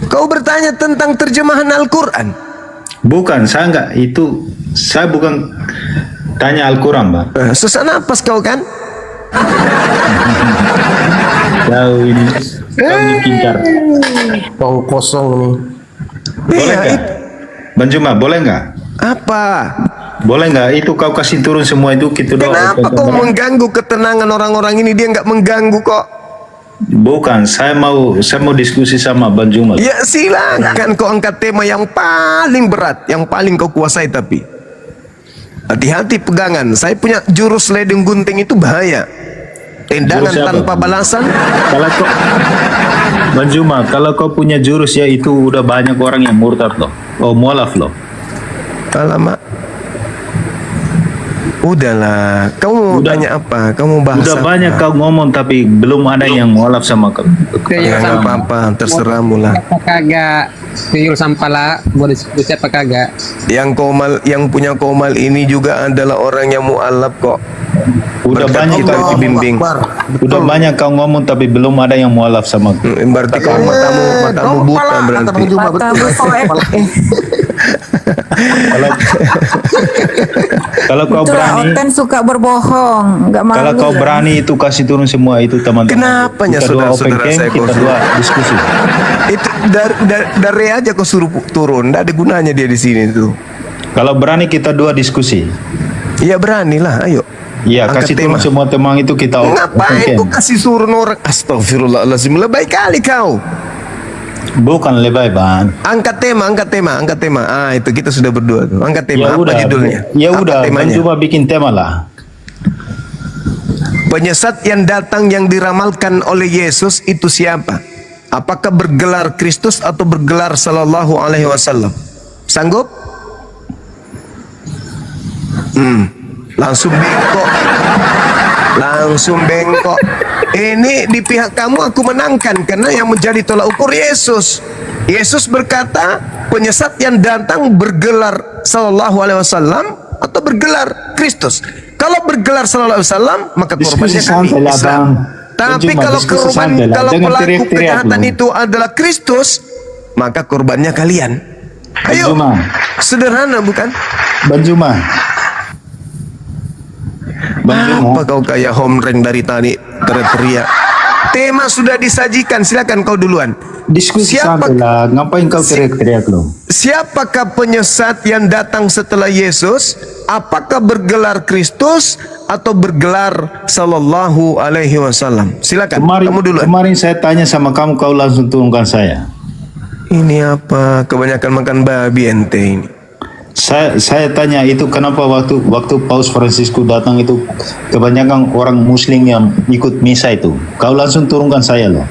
Kau bertanya tentang terjemahan Al-Quran. Bukan, saya bukan tanya Al-Quran, Bang. Sesak napas kau kan? Kau ini pintar. Tong kosong nih. Boleh Iya, nggak? Bang Juma, boleh nggak? apa? Boleh nggak? Itu kau kasih turun semua itu kita doa. Kenapa kau mengganggu ketenangan orang-orang ini? Dia nggak mengganggu kok. Bukan, saya mau diskusi sama Bang Juma. Ya silakan kau angkat tema yang paling berat, yang paling kau kuasai tapi. Hati-hati pegangan. Saya punya jurus ledeng gunting itu bahaya. Tendangan Jurus apa? tanpa balasan. Kalau kau, Bang Juma, kalau kau punya jurus ya itu udah banyak orang yang murtad loh. Oh, mualaf loh. Alamak. Udahlah, kamu mau tanya apa? Kamu bahas Udah apa? banyak kau ngomong tapi belum ada yang mualaf sama kau. Ya, nggak apa-apa, terserahmu lah. Apa kagak tuyul sampala boleh diskusi apa kagak? Yang punya komal ini juga adalah orang yang mualaf kok. Udah Berkat banyak kita kau dibimbing. Udah banyak kau ngomong tapi belum ada yang mualaf sama kau. Berarti kau matamu buta berarti. Matamu soek. Kalau kau Itulah berani, Oten suka berbohong, nggak malu. kalau kau lah. berani itu kasih turun semua itu teman-teman. Kenapa ya Kita dua open saudara-saudara cam, saya kau kita suruh? dua diskusi. Itu dari aja kau suruh turun, nggak ada gunanya dia di sini tuh. Kalau berani kita dua diskusi. Ya beranilah, ayo. Iya, Angkat kasih turun tema. semua teman itu kita open Ngapain cam. kau kasih suruh orang? Astagfirullahaladzim, lebay kali kau. Bukan lebay, Bang. Angkat tema. Ah, itu kita sudah berdua tuh. Angkat tema. Ya Apa udah, judulnya? ya Apa udah, Bang temanya? coba bikin tema lah. Penyesat yang datang yang diramalkan oleh Yesus itu siapa? Apakah bergelar Kristus atau bergelar Sallallahu Alaihi Wasallam? Sanggup? Langsung bengkok. Ini di pihak kamu aku menangkan karena yang menjadi tolak ukur Yesus. Yesus berkata, penyesat yang datang bergelar Sallallahu Alaihi Wasallam atau bergelar Kristus. Kalau bergelar Sallallahu Alaihi Wasallam maka korbannya Diskusi kami santai lah, Islam. Bang. Tapi Cuma kalau diskusi korban, santai lah. kalau Jangan pelaku teriak-teriak kejahatan lu. itu adalah Kristus, maka korbannya kalian. Ayo, Juma. sederhana bukan? Bang Juma. Bang Juma. Apa kau kayak home rank dari tadi teriak-teriak? Tema sudah disajikan, silakan kau duluan. Diskusi santai lah. Ngapain kau teriak-teriak lo? Siapakah penyesat yang datang setelah Yesus? Apakah bergelar Kristus atau bergelar Sallallahu Alaihi Wasallam? Silakan, kamu duluan. Kemarin saya tanya sama kamu, kau langsung turunkan saya. Ini apa? Kebanyakan makan babi ente ini. Saya tanya itu kenapa waktu Paus Franciscus datang itu kebanyakan orang Muslim yang ikut misa itu. Kau langsung turunkan saya loh.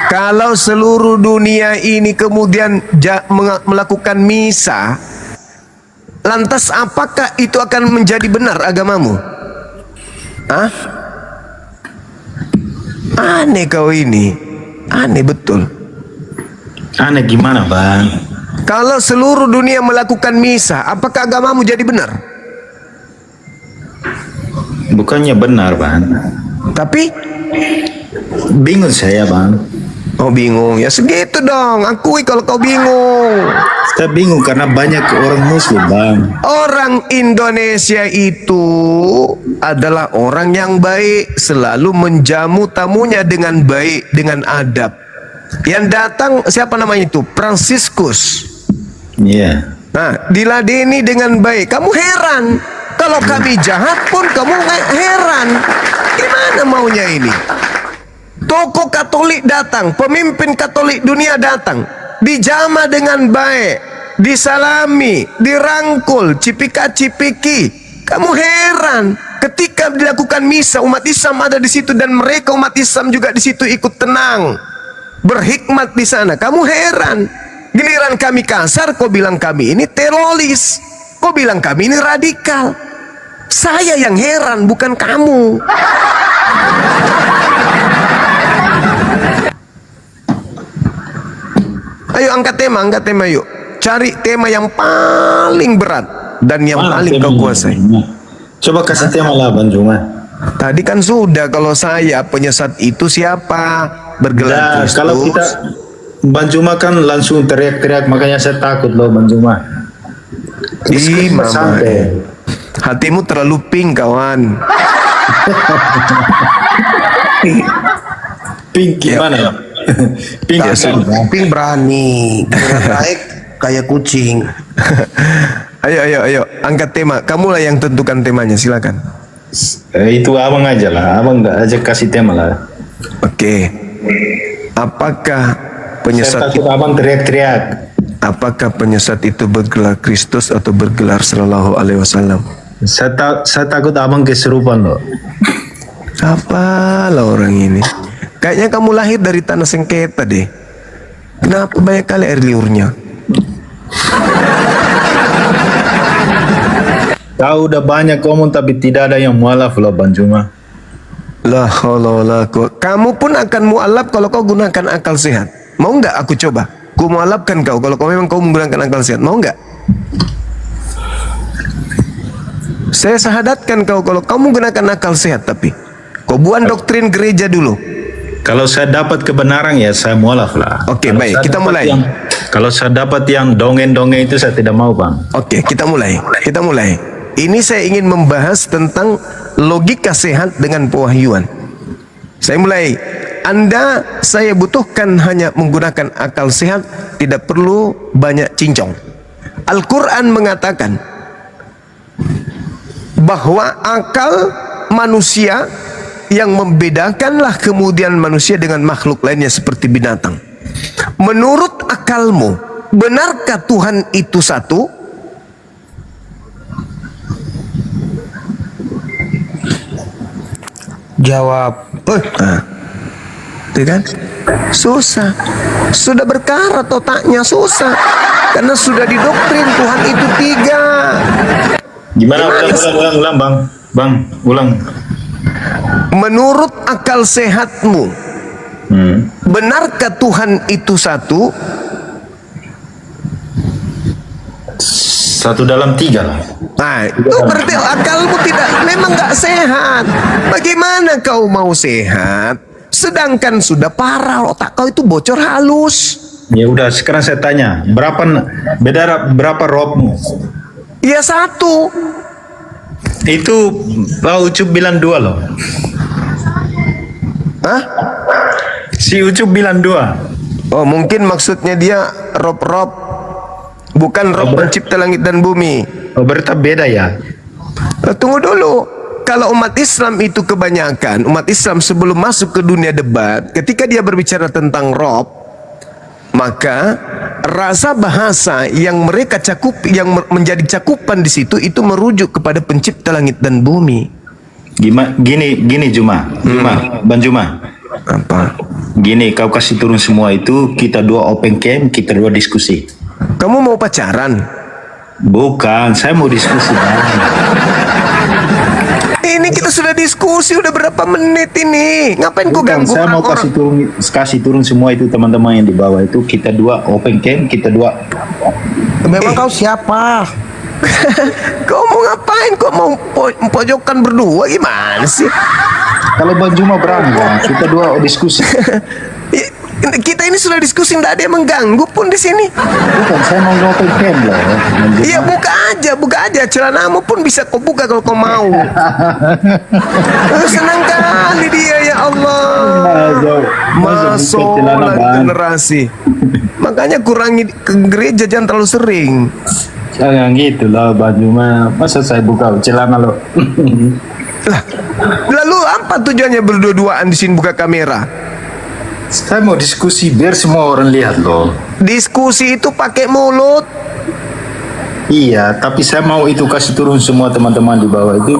Kalau seluruh dunia ini kemudian melakukan misa, lantas apakah itu akan menjadi benar agamamu? Hah? Aneh kau ini. Aneh betul. Aneh gimana, Bang? Kalau seluruh dunia melakukan misa, apakah agamamu jadi benar? Bukannya benar, Bang. Tapi bingung saya, Bang. Oh, bingung. Ya segitu dong. Akui kalau kau bingung. Saya bingung karena banyak orang Muslim, Bang. Orang Indonesia itu adalah orang yang baik, selalu menjamu tamunya dengan baik, dengan adab. Yang datang siapa namanya itu? Franciscus. Iya. Nah, diladeni dengan baik. Kamu heran. Kalau kami jahat pun kamu heran. Gimana maunya ini? Tokoh Katolik datang, pemimpin Katolik dunia datang, dijamah dengan baik, disalami, dirangkul, cipika-cipiki. Kamu heran. Ketika dilakukan misa, umat Islam ada di situ dan mereka umat Islam juga di situ ikut tenang, berhikmat di sana. Kamu heran. Giliran kami kasar, kau bilang kami ini teroris. Kau bilang kami ini radikal. Saya yang heran, bukan kamu. Ayo angkat tema yuk. Cari tema yang paling berat dan yang paling kau kuasai. Coba kasih tema lah Bang Juma. Tadi kan sudah, kalau saya penyesat itu siapa? Bergelar Kristus. Kalau kita Bang Juma kan langsung teriak-teriak, makanya saya takut loh Bang Juma. Ih, mama. Hatimu terlalu pink, kawan. Pink gimana ya? Pink ya, Pink berani, naik kayak kucing. Ayo, angkat tema. Kamulah yang tentukan temanya, silakan. Itu abang aja lah, abang nggak aja kasih tema lah. Oke. Apakah penyesat Saya takut abang teriak-teriak. Apakah penyesat itu bergelar Kristus atau bergelar Sallallahu Alaihi Wasallam? Saya takut abang keserupan loh. Apalah orang ini? Kayaknya kamu lahir dari tanah sengketa deh. Kenapa banyak kali air liurnya? Kau udah banyak ngomong tapi tidak ada yang mualaf loh Bang Juma. Lah, kamu pun akan mualaf kalau kau gunakan akal sehat. Mau nggak aku coba? Ku mualafkan kau kalau kau memang kau menggunakan akal sehat. Mau nggak? Saya sahadatkan kau kalau kamu gunakan akal sehat, tapi kau buang doktrin gereja dulu. Kalau saya dapat kebenaran ya saya mualaf lah. Oke, Kalau baik, saya kita dapat mulai. Kalau saya dapat yang dongeng-dongeng itu saya tidak mau Bang. Oke, kita mulai. Ini saya ingin membahas tentang logika sehat dengan pewahyuan. Saya mulai. Saya butuhkan hanya menggunakan akal sehat, tidak perlu banyak cincong. Al-Quran mengatakan bahwa akal manusia yang membedakanlah kemudian manusia dengan makhluk lainnya seperti binatang. Menurut akalmu, benarkah Tuhan itu satu? Jawab. Itu kan susah, sudah berkarat otaknya, susah karena sudah didoktrin Tuhan itu tiga. Gimana? Ulang Bang, ulang. Menurut akal sehatmu, benarkah Tuhan itu satu? Satu dalam tiga lah. Nah, itu berarti akalmu memang nggak sehat. Bagaimana kau mau sehat? Sedangkan sudah parah, otak kau itu bocor halus. Ya udah, sekarang saya tanya, berapa robmu? Ya satu. Itu Pak Ucup bilang 2 loh. Hah? Si Ucup bilang 2. Oh, mungkin maksudnya dia Rob, bukan Rob pencipta langit dan bumi. Oh, berarti beda ya? Tunggu dulu. Kalau umat Islam itu kebanyakan, umat Islam sebelum masuk ke dunia debat, ketika dia berbicara tentang Rob, maka rasa bahasa yang mereka yang menjadi cakupan di situ itu merujuk kepada pencipta langit dan bumi. Gini Juma, Bang Juma. Apa? Gini, kau kasih turun semua itu, kita 2 open camp, kita 2 diskusi. Kamu mau pacaran? Bukan, saya mau diskusi. Ini kita sudah diskusi udah berapa menit ini. Ngapain kau ganggu Saya mau orang? kasih turun semua itu teman-teman yang di bawah itu, kita 2 open camp, kita 2. Memang kau siapa? Kau mau ngapain? Kau mau pojokkan berdua gimana sih? Kalau Bang Juma berani, Bang, kita 2 diskusi. Kita ini sudah diskusi, tidak ada yang mengganggu pun di sini. Bukan, saya mau open cam loh. Iya, buka aja celanamu pun bisa kau buka kalau kau mau. Senang kali dia, ya Allah. Masalah generasi. Makanya kurangi ke gereja, jangan terlalu sering. Jangan gitu loh, Bang Juma. Masa saya buka celana loh. Lah, lalu apa tujuannya berdua-duaan di sini buka kamera? Saya mau diskusi biar semua orang lihat loh. Diskusi itu pakai mulut. Iya, tapi saya mau itu kasih turun semua teman-teman di bawah itu.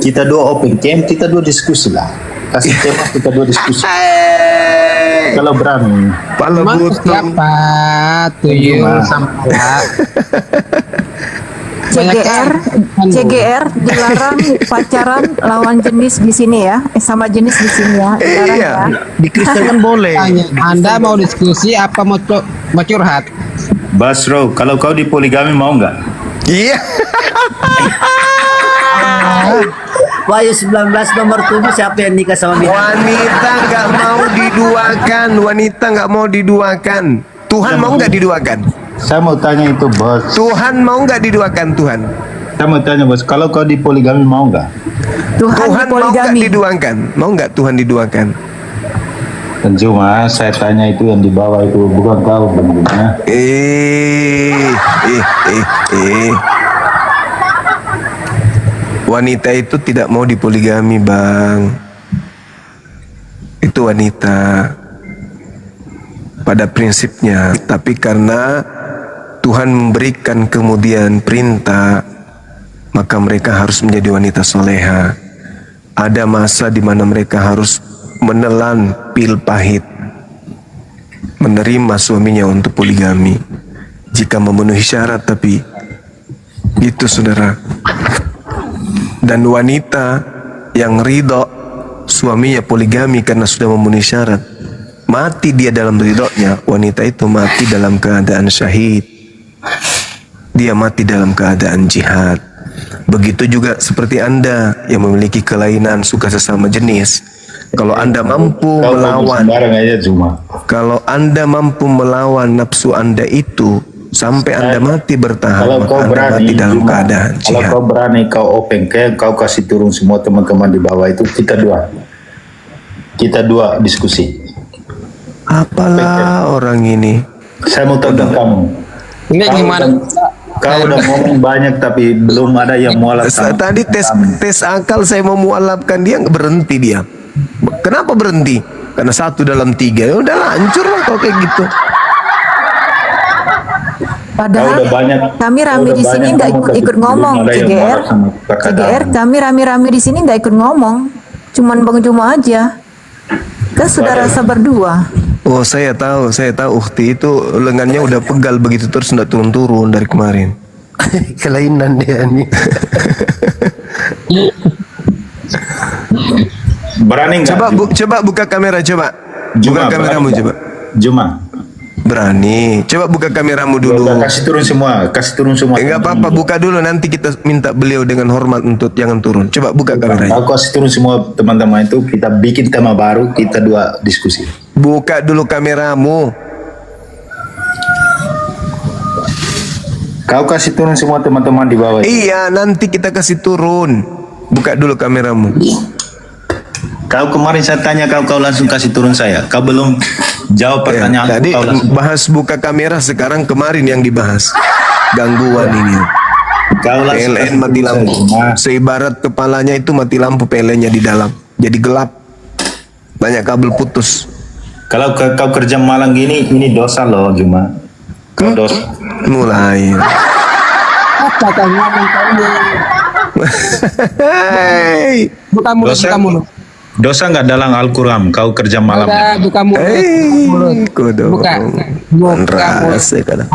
Kita dua open cam, kita dua diskusi lah. Kasih tema, kita dua diskusi. Kalau berani. Pala butong. Siapa? Tuyul sampai. CGR dilarang pacaran lawan jenis di sini ya, sama jenis di sini ya. Dilarang Iya. ya. Di Kristen kan boleh. Anda mau diskusi apa mau curhat? Basro, kalau kau di poligami mau nggak? Iya. Wahyu 19 nomor 7 siapa yang nikah sama binatang? Wanita nggak mau diduakan. Wanita nggak mau diduakan. Tuhan mau nggak diduakan? Saya mau tanya itu, Bos. Tuhan mau nggak diduakan Tuhan? Saya mau tanya, Bos. Kalau kau di poligami mau nggak? Tuhan mau nggak poligami. diduakan? Mau nggak Tuhan diduakan? Dan cuma saya tanya itu yang di bawah itu, bukan kau, Bang Juma. Wanita itu tidak mau dipoligami, Bang. Itu wanita pada prinsipnya, tapi karena Tuhan memberikan kemudian perintah, maka mereka harus menjadi wanita soleha. Ada masa di mana mereka harus menelan pil pahit, menerima suaminya untuk poligami jika memenuhi syarat. Tapi itu, saudara. Dan wanita yang ridho suaminya poligami karena sudah memenuhi syarat, mati dia dalam ridhonya, wanita itu mati dalam keadaan syahid. Dia mati dalam keadaan jihad. Begitu juga seperti Anda yang memiliki kelainan suka sesama jenis. Kalau Anda mampu melawan, kalau Anda mampu melawan nafsu Anda itu sampai Anda mati bertahan, Kalau maka kau Anda berani, mati dalam Juma, keadaan kalau jihad. kau berani, kau open cam, kau kasih turun semua teman-teman di bawah itu, kita dua diskusi. Apalah orang ini. Saya mau tanya kamu. Ini gimana? Kau udah ngomong banyak tapi belum ada yang mualaf. Tadi tes akal saya mau mualafkan dia, nggak berhenti dia. Kenapa berhenti? Karena 1 dalam 3. Ya udah hancur lah kalau kayak gitu. Padahal kami rame di sini nggak ikut ngomong, CGR kami rame-rame di sini nggak ikut ngomong, cuman Bang Juma aja. Kan sudah rasa berdua. Oh, saya tahu Ukti itu lengannya udah pegal begitu terus nggak turun-turun dari kemarin. Kelainan dia nih. Berani nggak? Coba buka kamera, coba. Buka kameramu, coba. Juma. Berani. Coba buka kameramu dulu. Kasih turun semua. Enggak apa-apa, buka dulu, nanti kita minta beliau dengan hormat untuk jangan turun. Coba buka kameranya. Aku kasih turun semua teman-teman itu, kita bikin tema baru, kita dua diskusi. Buka dulu kameramu. Kau kasih turun semua teman-teman di bawah. Iya, nanti kita kasih turun. Buka dulu kameramu. Kau kemarin saya tanya kau langsung kasih turun saya. Kau belum jawab pertanyaan. Tadi bahas buka kamera, sekarang kemarin yang dibahas gangguan ini. PLN mati lampu. Seibarat kepalanya itu mati lampu, PLN-nya di dalam. Jadi gelap. Banyak kabel putus. Kalau kau kerja malam gini, ini dosa loh, Juma. Kau dosa. Mulai. Apa kau ngomong kau ini? Buka mulut, buka mulut. Dosa nggak dalam Al-Quran kau kerja malam? Buka mulut. Buka. Rasa kadang.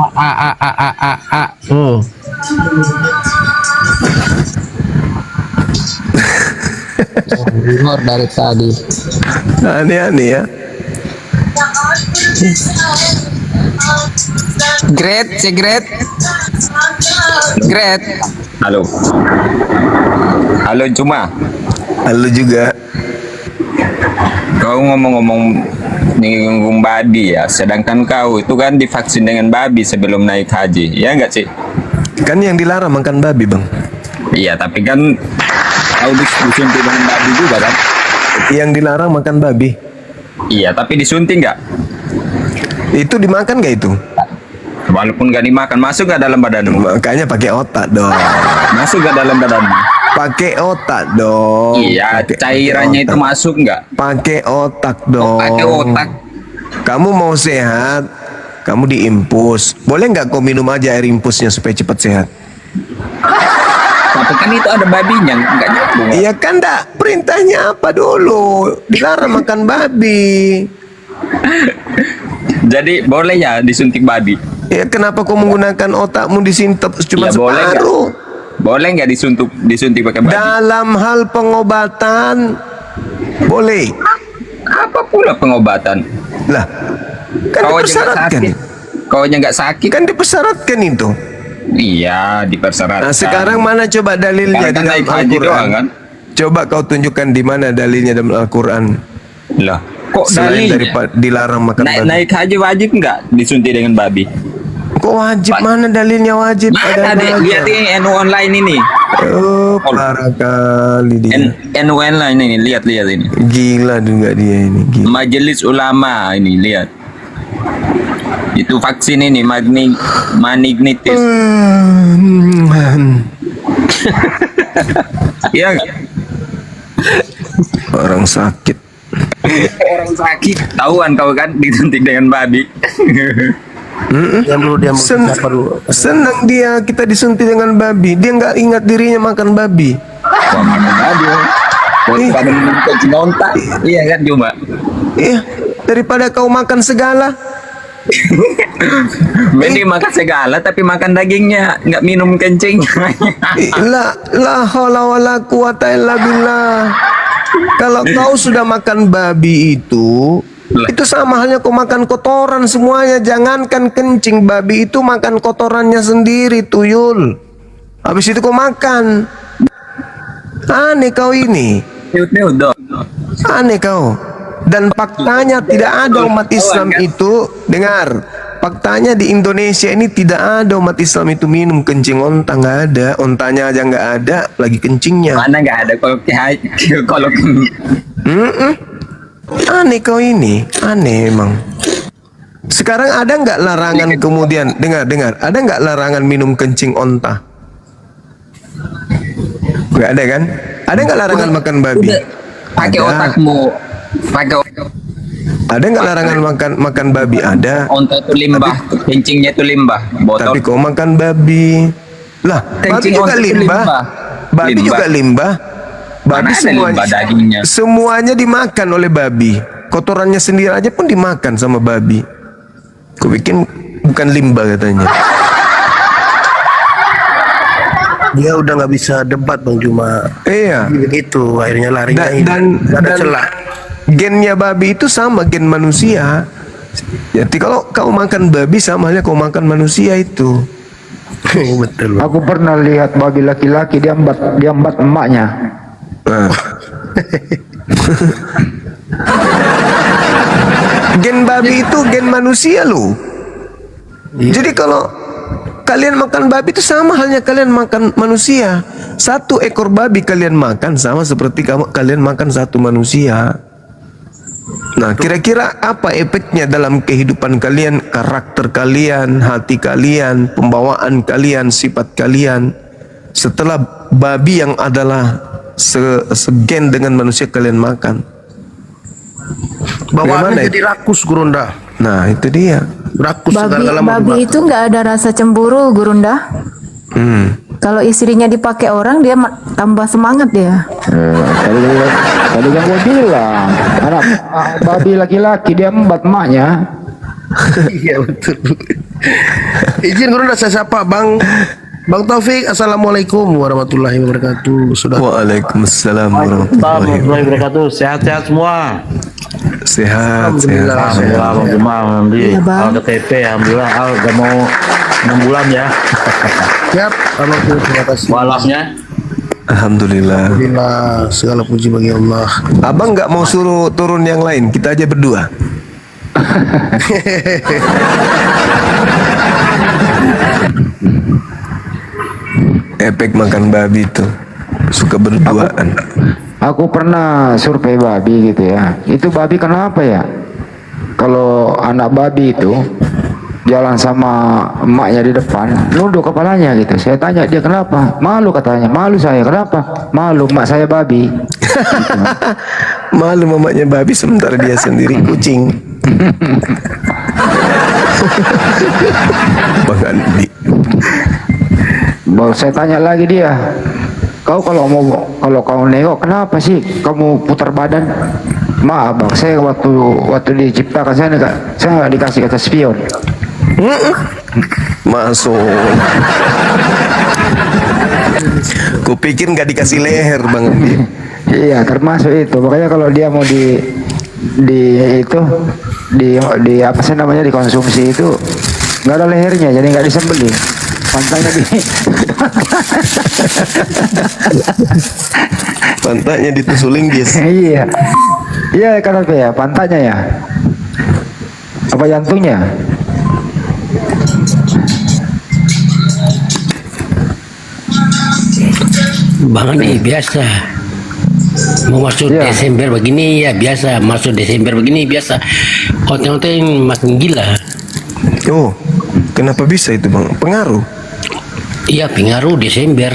Dengar dari tadi. Aneh-aneh ya. Great. Halo. Halo Juma. Halo juga. Kau ngomong-ngomong nyinggung babi ya, sedangkan kau itu kan divaksin dengan babi sebelum naik haji, ya nggak sih? Kan yang dilarang makan babi, Bang. Iya, tapi kan kau disuntik dengan babi juga kan? Yang dilarang makan babi. Iya, tapi disuntik nggak? Itu dimakan nggak itu? Walaupun nggak dimakan, masuk nggak dalam badanmu? Makanya pakai otak dong. Masuk nggak dalam badanmu? Pakai otak dong. Iya, cairannya itu masuk nggak? Pakai otak dong. Pakai otak. Kamu mau sehat, kamu diimpus. Boleh nggak kau minum aja air impusnya supaya cepat sehat? Tapi kan itu ada babinya, nggak nyambung. Iya kan, dak. Perintahnya apa dulu? Dilarang makan babi. Jadi boleh ya disuntik babi? Ya kenapa kau menggunakan otakmu disintep cuma Ya, boleh nggak? separuh? Boleh nggak disuntik pakai babi? Dalam hal pengobatan boleh. Apa pula pengobatan? Lah, kan Kau aja nggak dipersyaratkan. sakit. Kau aja nggak sakit. Kan dipersyaratkan itu. Iya, dipersyaratkan. Nah, sekarang mana coba dalilnya Sekarang kan dalam naik haji Al-Quran? doang, kan? Coba kau tunjukkan di mana dalilnya dalam Al-Quran. Lah, kok Selain dalilnya? daripada dilarang makan babi. Naik haji wajib nggak disuntik dengan babi? Kok wajib? Mana dalilnya wajib? Mana Ada aja. lihat ini NU online ini. Oh, parah kali dia. NU online ini, lihat ini. Gila juga dia ini. Gila. Majelis Ulama ini, lihat. Itu vaksin ini meningitis. Iya nggak? Orang sakit. Orang sakit tahuan kau kan disuntik dengan babi. Senang dia kita disuntik dengan babi. Dia nggak ingat dirinya makan babi. Wah, makan babi. Daripada minum kencing onta. Iya kan cuma. Iya, daripada kau makan segala. Mending makan segala tapi makan dagingnya, nggak minum kencing. La haula wala quwata illa billah. Kalau kau sudah makan babi itu sama halnya kau makan kotoran semuanya. Jangankan kencing, babi itu makan kotorannya sendiri, tuyul. Habis itu kau makan. Aneh kau ini. Aneh kau. Dan faktanya tidak ada umat Islam itu, dengar, faktanya di Indonesia ini tidak ada umat Islam itu minum kencing onta, nggak ada. Ontanya aja nggak ada, lagi kencingnya. Mana nggak ada kalau Aneh kau ini, aneh emang. Sekarang ada nggak larangan kemudian, dengar, ada nggak larangan minum kencing onta? Nggak ada kan? Ada nggak larangan makan babi? Pakai Ada. otakmu. Pakai Ada nggak larangan makan babi? Ada. onta itu limbah, kencingnya itu limbah. Botol. Tapi kau makan babi. Lah, babi Kencing juga onta itu limbah. Babi Limbah. juga limbah. Babi Mana ada limbah dagingnya? semuanya dimakan oleh babi. Kotorannya sendiri aja pun dimakan sama babi. Kau bikin bukan limbah katanya. Dia udah nggak bisa debat Bang Juma. Iya. Begitu akhirnya larinya ini. Dan Nggak ada celah. gennya babi itu sama gen manusia. Jadi kalau kau makan babi sama halnya kau makan manusia itu. Betul. Aku pernah lihat babi laki-laki diambat emaknya. Gen babi itu gen manusia loh. Jadi kalau kalian makan babi itu sama halnya kalian makan manusia. Satu ekor babi kalian makan sama seperti kalian makan satu manusia. Nah, kira-kira apa efeknya dalam kehidupan kalian, karakter kalian, hati kalian, pembawaan kalian, sifat kalian setelah babi yang adalah segen dengan manusia kalian makan? Bawaannya Bagaimana jadi rakus Gurunda. Nah, itu dia. Rakus Babi, segala babi itu nggak ada rasa cemburu, Gurunda. Kalau istrinya dipakai orang, dia tambah semangat dia. Tadi yang gua bilang, anak babi laki-laki diambat emaknya. Iya betul. Izin Gurunda saya sapa Bang Taufik. Assalamualaikum warahmatullahi wabarakatuh. Sudah. Waalaikumsalam warahmatullahi wabarakatuh. Sehat-sehat semua. Sehat. Alhamdulillah, Bang Juma, Iya, Bang. Al KTP, alhamdulillah, Al udah mau 6 bulan ya. Siap. Terima kasih. Walafnya. Alhamdulillah. Alhamdulillah, segala puji bagi Allah. Abang nggak mau suruh turun yang lain, kita aja berdua. Efek makan babi tuh suka berduaan. Aku pernah survei babi gitu ya. Itu babi kenapa ya? Kalau anak babi itu jalan sama emaknya di depan, nunduk kepalanya gitu. Saya tanya dia kenapa? Malu katanya. Malu saya. Kenapa? Malu emak saya babi. Malu mamanya babi sementara dia sendiri kucing. Bang Andi. Saya tanya lagi dia, kau kalau kau nengok kenapa sih kamu putar badan? Maaf bang, saya waktu diciptakan saya nggak dikasih kata spion. Masuk. Kupikir nggak dikasih leher Bang Andi. Iya termasuk itu. Makanya kalau dia mau di apa sih namanya dikonsumsi itu nggak ada lehernya, jadi nggak disembelih. Pantainya Pantatnya ditusulin guys. Iya. Iya kenapa ya? Pantatnya ya? Apa jantungnya? Bang Andi biasa. Mau masuk Desember begini ya biasa. Masuk Desember begini biasa. Konten-konten makin gila. Oh, kenapa bisa itu Bang? Pengaruh? Iya pengaruh Desember.